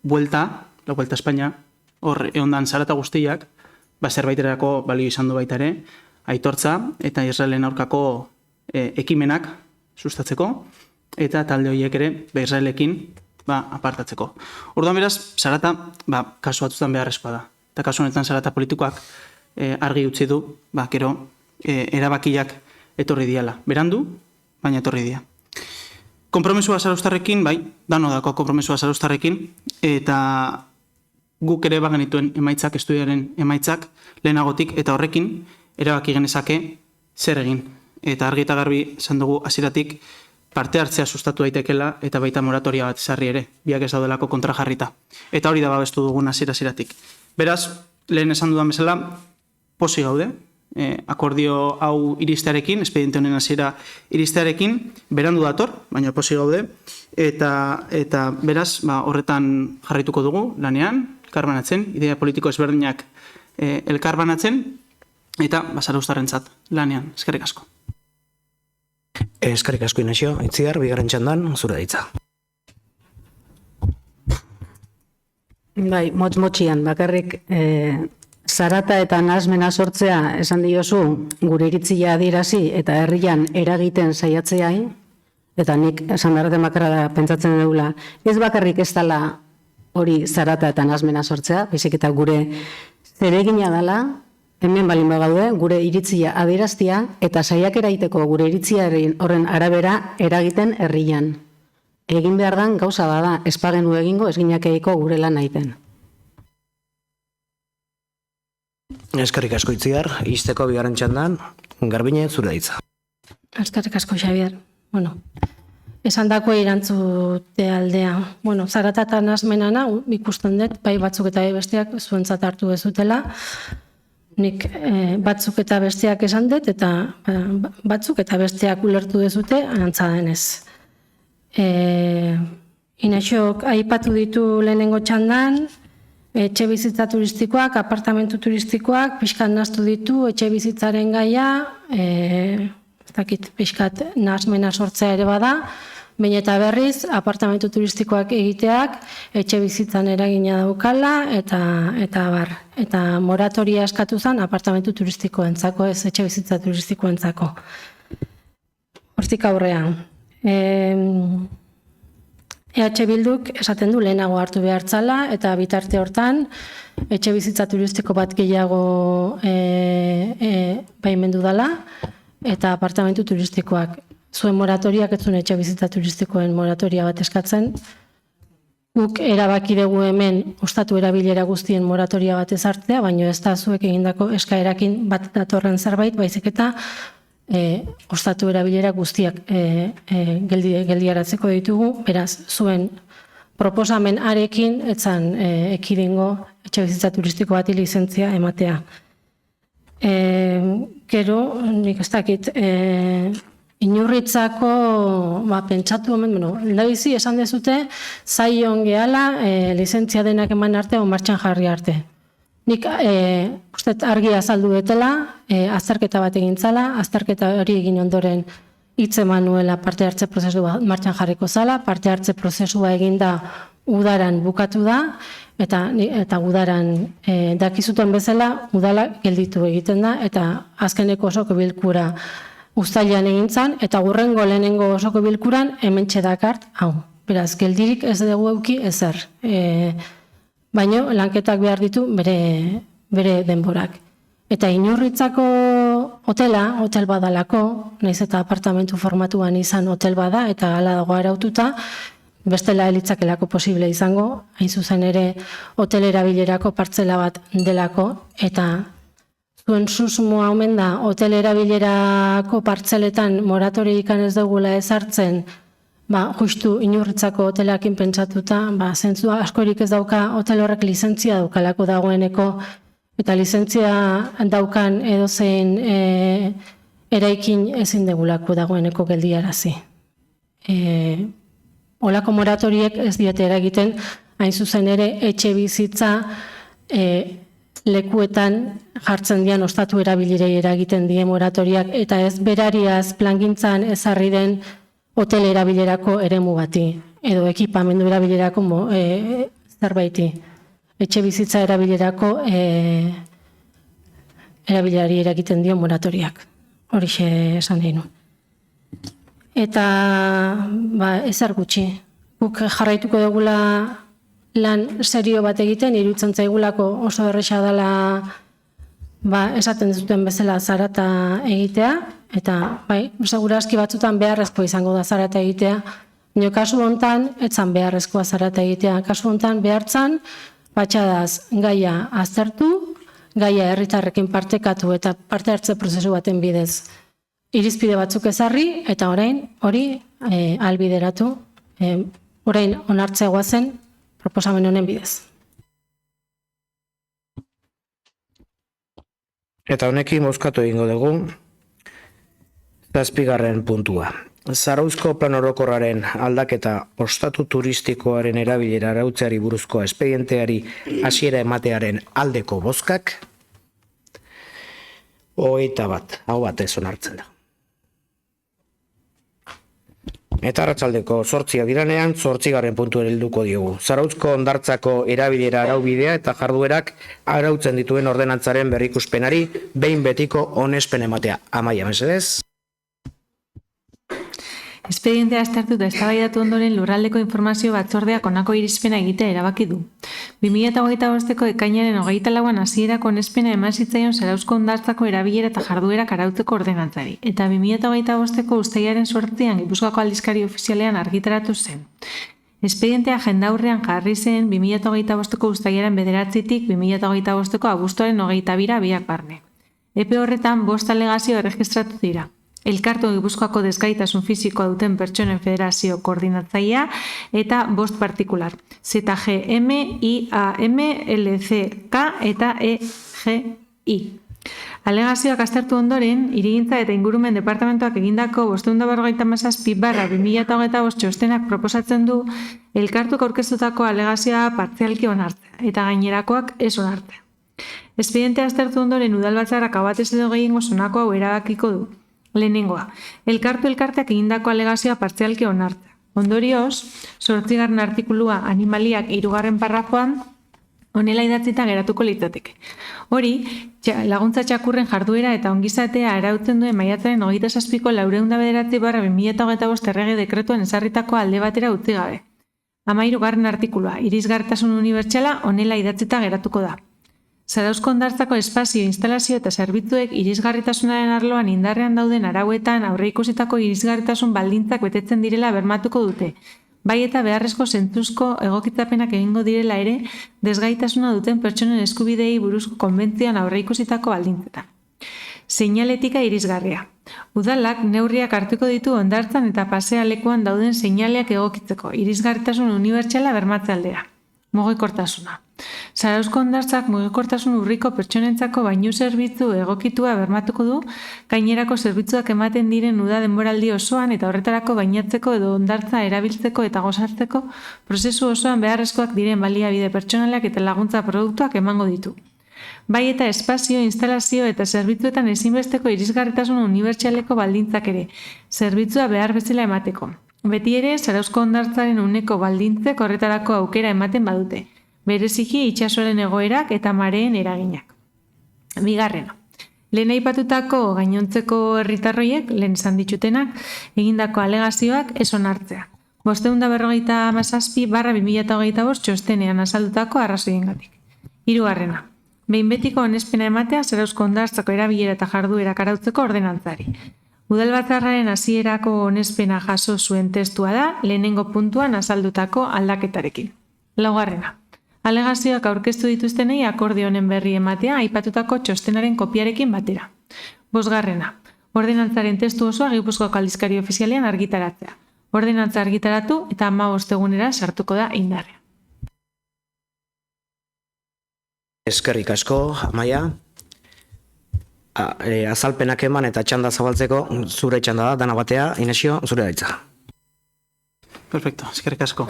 Vuelta Espainia, hor egondan zarata guztiak, zerbaiterako balio izan du baita ere, aitortza eta Israelen aurkako ekimenak sustatzeko, eta talde horiek ere Israelekin apartatzeko. Orduan beraz, zarata kasu batzutan beharrezkoa da. Eta kasu honetan zarata politikoak argi utzi du, gero erabakiak etorri diala. Berandu, baina etorri dia. Konpromesua Zarauztarrekin, dano dako konpromesua Zarauztarrekin, eta guk ere bagenituen emaitzak, estudiaren emaitzak, lehenagotik, eta horrekin erabaki genezake zer egin. Eta argi eta garbi esan dugu hasieratik parte hartzea sustatu daitekela eta baita moratoria bat ezarri ere, biak ez daudelako kontrajarrita. Eta hori da babestu dugun hasieratik. Beraz, lehen esan dudan bezala, posi gaude, akordio hau iristearekin, espediente honen hasiera iristearekin, berandu dator, baina posi gaude, eta beraz, horretan jarraituko dugu, lanean, elkarbanatzen, idea politiko ezberdinak elkarbanatzen, eta Zarauztarrentzat lanean, eskerrik asko. Eskerrik asko Inazio, Itziar, bigarren txandan, zure ditza. Motz-motxian, bakarrik zarata eta nahasmena sortzea esan diozu gure iritzia adierazi eta herrian eragiten saiatzeai, eta nik esan beharretan bakarra da pentsatzen dugula, ez bakarrik ez dela hori zarata eta nahasmena sortzea, baizik eta gure zeregina dela, hemen balin bagaude, gure iritzia adieraztia eta saiakera egiteko gure iritzia horren arabera eragiten herrian. Egin behar dan gauza bada, ez pagenu egingo, ez gineakeiko gure lan egiten. Eskerrik asko Itziar, izteko bigarren txandan, Garbine, zure ditza. Eskerrik asko Xabier. Esan dako erantzute aldea. Zarata eta nahasmenana ikusten dut, bai batzuk eta besteak zuentzat hartu ezutela. Nik batzuk eta besteak esan dut, eta batzuk eta besteak ulertu dezute, antza denez. Inaxok aipatu ditu lehenengo txandan, etxe bizitza turistikoak, apartamentu turistikoak, pixkat nahaztu ditu, etxe bizitzaren gaia, pixkat nahasmena sortzea ere bada, baina eta berriz, apartamentu turistikoak egiteak, etxe bizitzan eragina daukala, eta moratoria eskatu zen apartamentu turistikoentzako, ez etxe bizitza turistikoentzako. Hortik aurrean. EH Bilduk esaten du lehenago hartu behartzala, eta bitarte hortan, etxe bizitza turistiko bat gehiago baimendu dela, eta apartamentu turistikoak. Zuen moratoriak ez zuen etxe bizitza turistikoen moratoria bat eskatzen. Guk erabaki dugu hemen ostatu erabilera guztien moratoria bat ezartzea, baina ez da zuek egindako eskaerakin bat datorren zerbait, baizik eta ostatu erabilera guztiak geldiaratzeko ditugu, beraz, zuen proposamen arekin etzan ekidingo etxe bizitza turistiko bati lizentzia ematea. Gero, nik ez dakit, Inurritzako, pentsatu omen, lehendabizi esan dezute, zaion gehala, lizentzia denak eman arte, martxan jarri arte. Nik ustet argi azaldu betela, azterketa bat egintzala, azterketa hori egin ondoren hitz eman nuela parte hartze prozesua martxan jarriko zala, parte hartze prozesua eginda udaran bukatu da, eta udaran dakizuten bezala, udala gelditu egiten da, eta azkeneko osoko bilkura uztailean egintzan, eta gurrengo lehenengo osoko bilkuran hementxe dakart, hau, beraz, geldirik ez dugu euki ezer. Baina lanketak behar ditu bere denborak. Eta Inurritzako hotela, hotel badalako, nahiz eta apartamentu formatuan izan hotel bada, eta hala dago araututa, bestela elitzakelako posible izango, hain zuzen ere hotel erabilerako partzela bat delako, eta zuen susmoa omen da, hotel erabilerako partzeletan moratorioikan ez dugula ezartzen, justu Inurritzako hotelakin pentsatuta, zentzua askorik ez dauka hotel horrek lizentzia daukalako dagoeneko, eta lizentzia daukan edozein eraikin ezin degulako dagoeneko geldiarazi. Olako moratoriek ez diete eragiten, hain zuzen ere etxe bizitza lekuetan jartzen dian ostatu erabilirei eragiten die moratoriak, eta ez berariaz plangintzan ezarri den hotel erabilerako eremu bati, edo ekipamendu erabilerako zerbaiti. Etxe bizitza erabilerako erabilerari eragiten dio moratoriak. Horixe esan nahi nu. Eta ezer gutxi. guk jarraituko dugula lan serio bat egiten, iruditzen zaigulako oso erresa dela esaten zuten bezala zarata egitea, eta segurazki batzutan beharrezkoa izango da zarata egitea. Baina kasu hontan, etzan beharrezkoa zarata egitea. Kasu hontan behartzan, patxadaz gaia aztertu, gaia herritarrekin partekatu eta parte hartze prozesu baten bidez. Irizpide batzuk ezarri, eta orain hori albideratu, orain onartzea guazen proposamen honen bidez. Eta honekin bozkatu egingo dugu 7. puntua. Zarauzko plan orokorraren aldaketa ostatu turistikoaren erabilera arautzeari buruzko espedienteari hasiera ematearen aldeko bozkak 21, hau batez onartzen da. Eta arratsaldeko 8 diranean 8. puntuari helduko diogu. Zarauzko hondartzako erabilera araubidea eta jarduerak arautzen dituen ordenantzaren berrikuspenari behin betiko onespen ematea. Amaia, mesedez. Espedientea aztertu eta eztabaidatu ondoren lurraldeko informazio batzordeak honako irizpena egitea erabaki du. 2025ko ekainaren 24an hasierako onespena eman zitzaion Zarauzko hondartzako erabilera eta jarduerak arautzeko ordenantzari, eta 2025ko uztailaren 8an Gipuzkoako aldizkari ofizialean argitaratu zen. Espedientea jendaurrean jarri zen 2025ko uztailaren 9tik 2025ko abuztuaren 22ra biak barne. Epe horretan 5 alegazio erregistratu dira. Elkartu Gipuzkoako desgaitasun fisikoa duten pertsonen federazio koordinatzailea eta 5 partikular, ZGM, IAM, LCK eta EGI. Alegazioak aztertu ondoren, Hirigintza eta Ingurumen Departamentoak egindako 557/2025 txostenak proposatzen du elkartuk aurkeztutako alegazioa partzialki onartzea eta gainerakoak ez onartzea. Espedientea aztertu ondoren udalbatzarrak aho batez edo gehiengo honako hau erabakiko du. Lehenengoa, elkarteak egindako alegazioa partzialki onartzea. Ondorioz, 8. artikulua animaliak 3. parrafoan honela idatzita geratuko litzateke. Hori, laguntza txakurren jarduera eta ongizatea arautzen duen maiatzaren 27ko 409/2025 errege dekretuan ezarritako alde batera utzi gabe. 13. artikulua, irisgarritasun unibertsala honela idatzita geratuko da. Zarauzko hondartzako espazio, instalazio eta zerbitzuek irisgarritasunaren arloan indarrean dauden arauetan aurreikusitako irisgarritasun baldintzak betetzen direla bermatuko dute. Bai eta beharrezko zentzuzko egokitzapenak egingo direla ere desgaitasuna duten pertsonen eskubidei buruzko konbentzioan aurreikusitako baldintzetan. Seinaletika irisgarria. Udalak neurriak hartuko ditu hondartzan eta pasealekuan dauden seinaleak egokitzeko irisgarritasun unibertsala bermatze aldera. Mugikortasuna. Zarauzko hondartzak mugikortasun urriko pertsonentzako bainu zerbitzu egokitua bermatuko du, gainerako zerbitzuak ematen diren uda denboraldi osoan eta horretarako bainatzeko edo hondartza erabiltzeko eta gozatzeko prozesu osoan beharrezkoak diren baliabide pertsonalak eta laguntza produktuak emango ditu. Bai eta espazio, instalazio eta zerbitzuetan ezinbesteko irisgarritasun unibertsaleko baldintzak ere, zerbitzua behar bezala emateko. Beti ere, Zarauzko hondartzaren uneko baldintzek horretarako aukera ematen badute. Bereziki itsasoaren egoerak eta mareen eraginak. 2. Lehen aipatutako gainontzeko herritarroiek, lehen esan ditutenak, egindako alegazioak ez onartzea. 557/2025 txostenean azaldutako arrazoiengatik. 3. Behin betiko onespena ematea Zarauzko hondartzako erabilera eta jarduerak arautzeko ordenantzari. Udalbatzarraren hasierako onespena jaso zuen testua da lehenengo puntuan azaldutako aldaketarekin. 4. Alegazioak aurkeztu dituztenei akordio honen berri ematea aipatutako txostenaren kopiarekin batera. 5. Ordenantzaren testu osoa Gipuzkoako aldizkari ofizialean argitaratzea. Ordenantza argitaratu eta 15 egunera sartuko da indarrean. Eskerrik asko, Amaia. Azalpenak eman eta txanda zabaltzeko zure txanda da, dana batea, Inesio, zure daitza. Perfecto, eskerrik asko.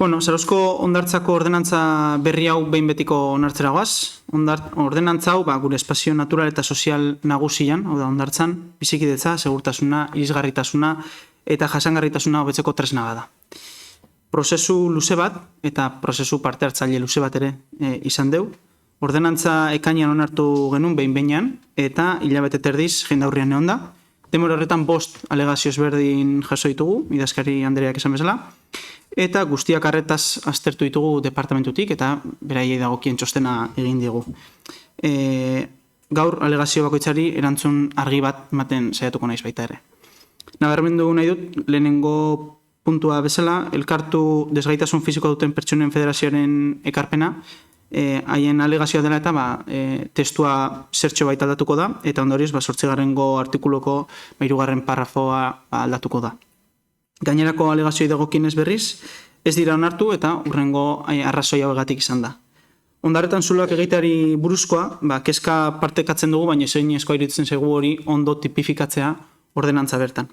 Zarauzko hondartzako ordenantza berri hau behin betiko onartzera goaz. Ordenantza hau gure espazio natural eta sozial nagusian, hau da hondartzan, bizikidetza, segurtasuna, irisgarritasuna eta jasangarritasuna hobetzeko tresna da. Prozesu luze bat eta prozesu parte hartzaile luze bat ere izan deu. Ordenantza ekainean onartu genuen behin-behinean eta hilabete terdiz jendaurrian egon da. demora horretan 5 alegazio ezberdin jaso ditugu, idazkari Andreak esan bezala, eta guztiak arretaz aztertu ditugu departamentutik, eta beraiei dagokien txostena egin digu. Gaur alegazio bakoitzari erantzun argi bat ematen saiatuko naiz baita ere. Nabarmendu nahi dut, lehenengo puntua bezala, elkartu desgaitasun fisiko duten pertsonen federazioaren ekarpena, haien alegazioa dela eta testua zertxo baita aldatuko da, eta ondorioz 8. artikuloko 3. parrafoa aldatuko da. Gainerako alegazioi dagokienez berriz, ez dira onartu eta hurrengo arrazoi hauegatik izan da. Ondarretan zuloak egiteari buruzkoa, kezka partekatzen dugu, baina ezinezkoa iruditzen zaigu hori ondo tipifikatzea ordenantza bertan.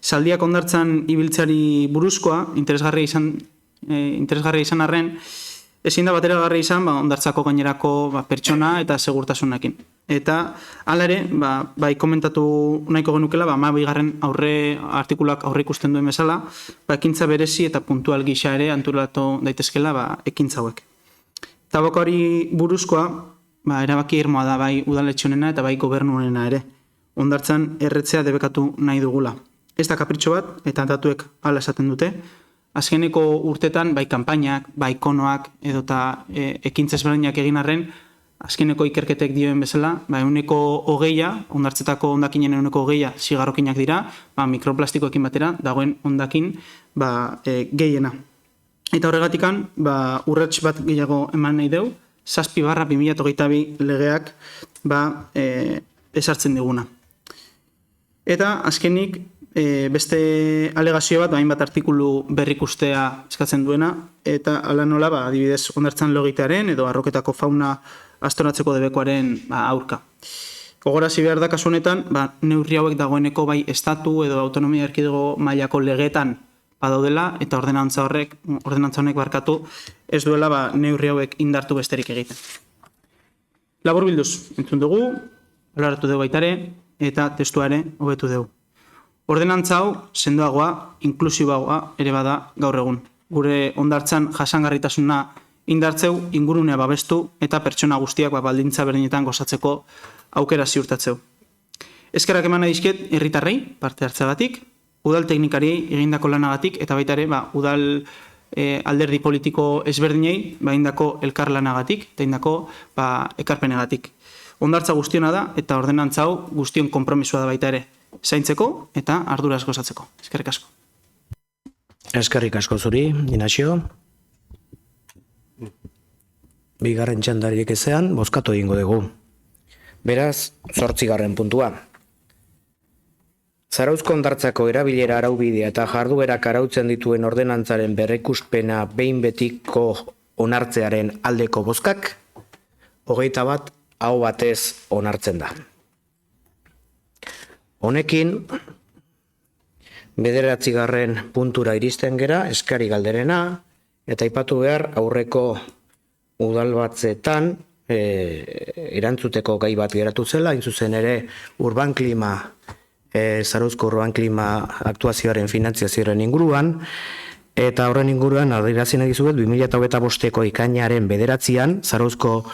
Zaldiak ondartzan ibiltzeari buruzkoa, interesgarria izan arren, ezin da bateragarria izan ondartzako gainerako pertsona eta segurtasunekin. Eta hala ere, bai komentatu nahiko genukela, 12. artikulak aurre ikusten duen bezala, ekintza berezi eta puntual gisa ere antolatu daitezkela ekintza hauek. Tabakari buruzkoa, erabaki irmoa da bai udaletxe honena eta bai gobernu honena ere. Ondartzan erretzea debekatu nahi dugula. Ez da kapritxo bat, eta datuek hala esaten dute. Azkeneko urtetan, bai kanpainak, bai konoak, edota ekintza ezberdinak egin arren, azkeneko ikerketek dioen bezala, 20%, ondartzetako ondakinen 20% zigarrokinak dira, mikroplastikoekin batera, dagoen ondakin gehiena. Eta horregatikan, urrats bat gehiago eman nahi deu, 7/2022 legeak ezartzen diguna. Eta azkenik, beste alegazio bat, hainbat artikulu berrikustea eskatzen duena, eta ala nola, adibidez, ondartzan logitearen edo arroketako fauna astoratzeko debekoaren aurka. Gogorazi behar da kasu honetan, neurri hauek dagoeneko bai estatu edo autonomia erkidego mailako legetan badaudela, eta ordenantza honek barkatu ez duela neurri hauek indartu besterik egiten. Labur bilduz, entzun dugu, alaratu dugu baitare, eta testuare hobetu dugu. Ordenantza hau, sendoagoa, inklusiboagoa ere bada gaur egun. Gure ondartzan jasangarritasuna indartzeu, ingurunea babestu eta pertsona guztiak baldintza berdinetan gozatzeko aukera ziurtatzeu. Eskerrak eman nahi dizkiet herritarrei parte hartzeagatik, udal teknikariei egindako lanagatik eta baita ere udal alderdi politiko ezberdinei egindako elkarlanagatik eta egindako ekarpenegatik. Ondartza guztiona da eta ordenantza hau guztion konpromisoa da baita ere. Zaintzeko eta arduraz gozatzeko. Eskerrik asko. Eskerrik asko zuri, Inazio. Bigarren txandariek ezean, bozkatu egingo dugu. Beraz, 8. puntua. Zarauzko ondartzako erabilera araubidea eta jarduerak arautzen dituen ordenantzaren berrikuspena behin betiko onartzearen aldeko bozkak, 21 aho batez onartzen da. Honekin, 9. puntura iristen gera, eskari galderena, eta aipatu behar aurreko udalbatzetan erantzuteko gai bat geratu zela, hain zuzen ere urban klima, Zarauzko urban klima aktuazioaren finantziazioaren inguruan, eta horren inguruan adierazten dizuet 2025ko ikainaren 9an, Zarauzko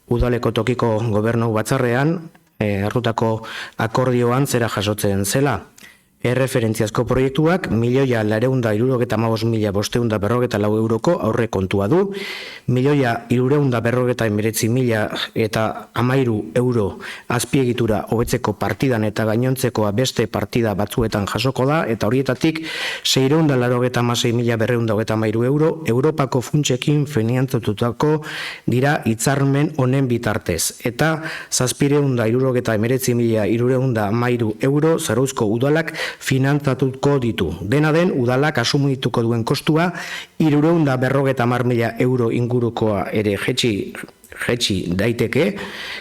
udaleko tokiko gobernu batzarrean, hartutako akordioan zera jasotzen zela. Erreferentziazko proiektuak 1.975.554 euroko aurre kontua du, 1.349.013 euro azpiegitura hobetzeko partidan eta gainontzekoa beste partida batzuetan jasoko da, eta horietatik 696.223 euro Europako funtsekin finantzatutako dira hitzarmen honen bitartez, eta 769.313 euro Zarauzko udalak finantzatuko ditu. Dena den, udalak asumituko duen kostua 350.000 euro ingurukoa ere jetxi daiteke,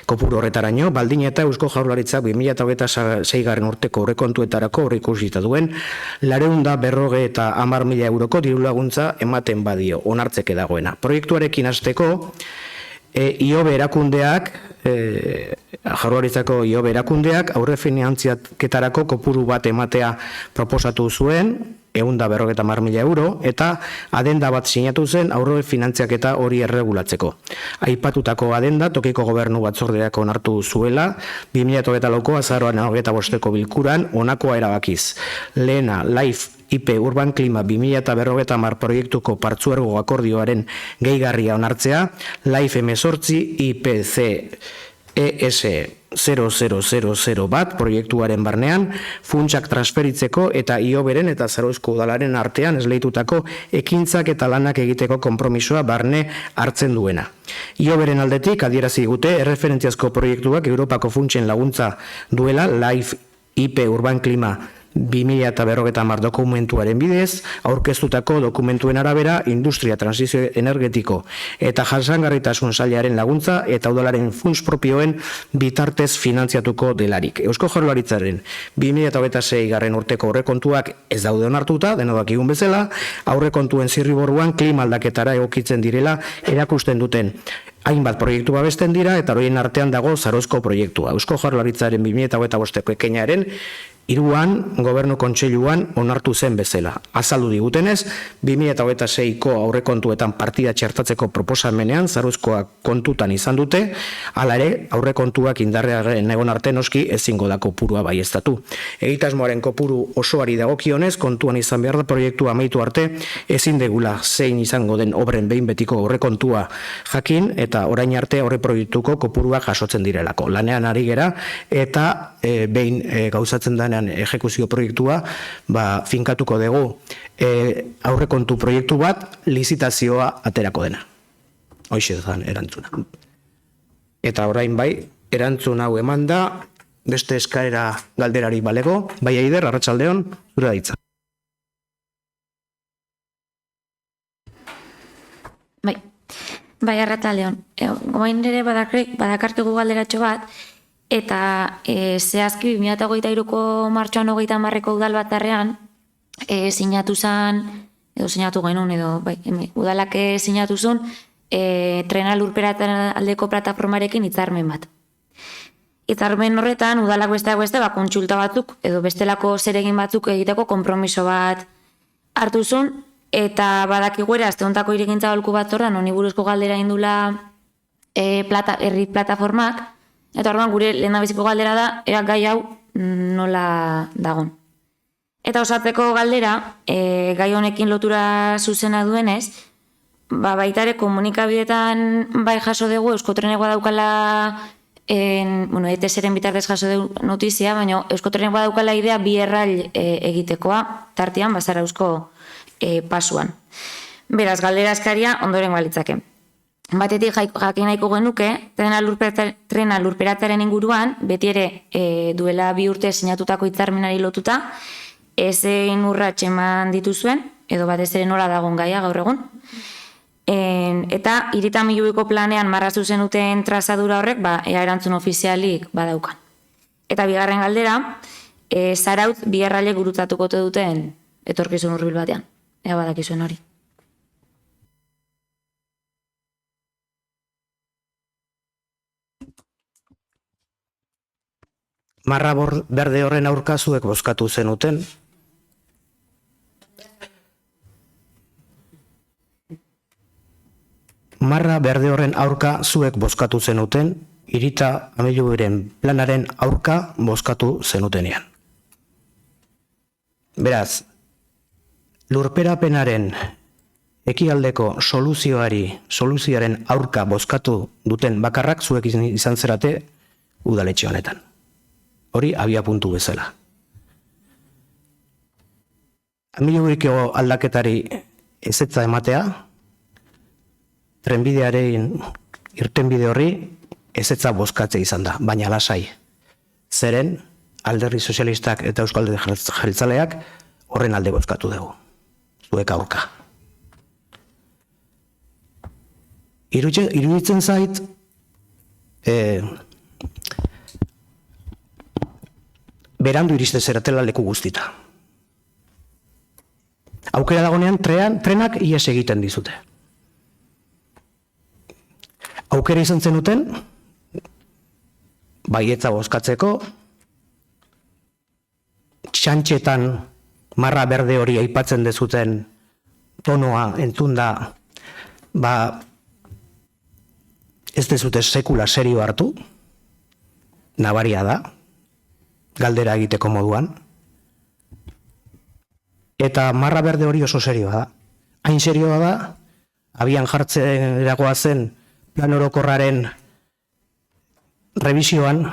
kopuru horretaraino, baldin eta Eusko Jaurlaritzak 2026 urteko aurrekontuetarako aurreikusita duen 250.000 euroko diru laguntza ematen badio, onartzeke dagoena. Proiektuarekin hasteko, IOB erakundeak, Jaurlaritzako IOB erakundeak aurre finantziaketarako kopuru bat ematea proposatu zuen, €150.000 euro, eta adenda bat sinatu zen aurre finantziaketa hori erregulatzeko. Aipatutako adenda tokiko gobernu batzordeak onartu zuela, 2024ko azaroan 25. bilkuran honakoa erabakiz. Lehena, LIFE IP Urban Klima 2050 proiektuko partzuergo akordioaren gehigarria onartzea, LIFE 18 IPC ES 0000 bat proiektuaren barnean, funtsak transferitzeko eta Ioberen eta Zarauzko udalaren artean esleitutako ekintzak eta lanak egiteko konpromisoa barne hartzen duena. Ioberen aldetik adierazi digute erreferentziazko proiektuak Europako funtsen laguntza duela LIFE IP Urban Klima 2050 dokumentuaren bidez, aurkeztutako dokumentuen arabera, industria transizio energetiko eta jasangarritasun sailaren laguntza eta udalaren funts propioen bitartez finantziatuko delarik. Eusko Jaurlaritzaren 2026 garren urteko aurrekontuak ez daude onartuta, denodak igun bezala, aurrekontuen zirriborruan klima aldaketara egokitzen direla erakusten duten hainbat proiektu babesten dira eta horien artean dago Zarauzko proiektua. Eusko Jaurlaritzaren 2025ko ekainaren 3an Gobernu Kontseiluan onartu zen bezala. Azaldu digutenez, 2026ko aurrekontuetan partida txertatzeko proposamenean Zarauzkoak kontutan izan dute, hala ere aurrekontuak indarrean egon arte noski ezingo da kopurua baieztatu. Egitasmoaren kopuru osoari dagokionez, kontuan izan behar da proiektua amaitu arte ezin degula zein izango den obren behin betiko aurrekontua jakin eta orain arte aurre proiektuko kopurua jasotzen direlako. Lanean ari gera eta behin gauzatzen denean ejekuzio proiektua finkatuko dugu aurrekontu proiektu bat lizitazioa aterako dena. Hoxe zan erantzuna. Eta orain bai, erantzun hau eman da, beste eskaera galderari balego, bai Eider, arratsaldeon, zure da hitza. Bai, arratsaldeon. Goain ere badakarkigu galderatxo bat, eta zehazki 2023ko martxoan 30ko udal batarrean sinatu genuen, udalak sinatu zuen trena lurperatan aldeko plataformarekin hitzarmen bat. Hitzarmen horretan udalak besteak beste kontsulta batzuk edo bestelako zeregin batzuk egiteko konpromiso bat hartu zuen, eta badakigu ere aste hontako hirigintza aholku batzordean honi buruzko galdera indula herri plataformak. Eta orduan gure lehendabiziko galdera da, ea gai hau nola dagon. Eta osatzeko galdera, gai honekin lotura zuzena duenez, baita ere komunikabideetan bai jaso dugu, Euskotrenekoa daukala, ETS-eren bitartez jaso dugu notizia, baina Euskotrenekoa daukala idea bi errail egitekoa, tartean Zarauzko pasuan. Beraz, galdera eskaria ondoren balitzake. Batetik jakin nahiko genuke, trena lurperatzearen inguruan, beti ere duela 2 urte sinatutako hitzarmenari lotuta, ezein urrats eman dituzuen, edo batez ere nola dagon gaia gaur egun. Eta hiritamilubiko planean marrazu zenuten trazadura horrek, ea erantzun ofizialik badaukan. Eta bigarren galdera, Zarautz bi errailek gurutzatuko duten etorkizun hurbil batean. Ea badakizuen hori. Marra berde horren aurka zuek bozkatu zenuten. Marra berde horren aurka zuek bozkatu zenuten, hirita amiluberen planaren aurka bozkatu zenutenean. Beraz, lurperapenaren ekialdeko soluzioaren aurka bozkatu duten bakarrak zuek izan zerate udaletxe honetan. Hori abia puntu bezala. Amiluburiko aldaketari ezetza ematea, trenbidearen irtenbide horri ezetza bozkatze izan da, baina lasai. Zeren, Alderdi Sozialistak eta Euskal Alderdi Jeltzaleak horren alde bozkatu dugu. Zuek aurka. Iruditzen zait, berandu iriste zeratela leku guztita. Aukera dagonean trenak ies egiten dizute. Aukera izan zenuten, baietza bozkatzeko, txantxetan marra berde hori aipatzen dezuten tonoa entzunda, ez dezute sekula serio hartu, nabaria da, galdera egiteko moduan, eta marra berde hori oso serioa da. Hain serioa da, abian jartzen eragoa zen plan orokorraren revisioan,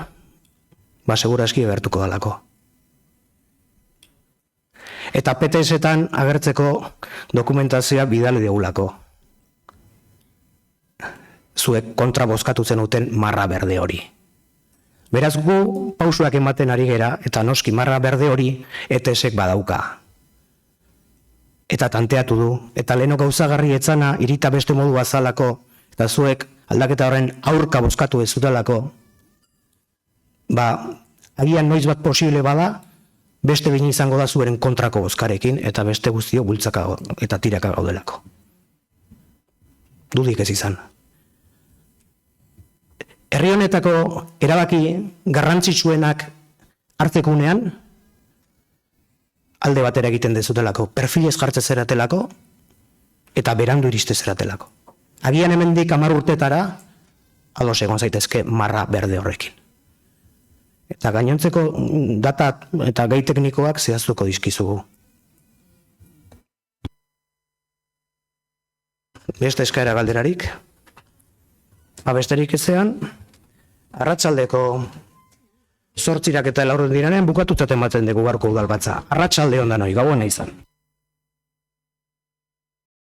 segura eski ebertuko dalako. Eta PTS-etan agertzeko dokumentazioa bidali digulako. Zuek kontra bozkatu zenuten marra berde hori. Beraz gu pausuak ematen ari gera, eta noski marra berde hori ETS-ek badauka. Eta tanteatu du, eta leheno gauzagarri etzana irita beste modu azalako, eta zuek aldaketa horren aurka bozkatu ez zutelako, agian noiz bat posible bada, beste bine izango da zueren kontrako bozkarekin, eta beste guztio bultzaka eta tiraka gaudelako. Dudik ez izan. Herri honetako erabaki garrantzitsuenak hartzekunean, alde batera egiten dezutelako, perfilez jartze zeratelako, eta berandu iriste zeratelako. Agian hemendik 10 urtetara, ados egon zaitezke marra berde horrekin. Eta gainontzeko data eta gai teknikoak zehaztuko dizkizugu. Beste eskaera galderarik? Besterik ezean, arratsaldeko 8 eta 4 diranen bukatutzat ematen dugu gaurko udalbatza. Arratsalde on danoi, gauena izan.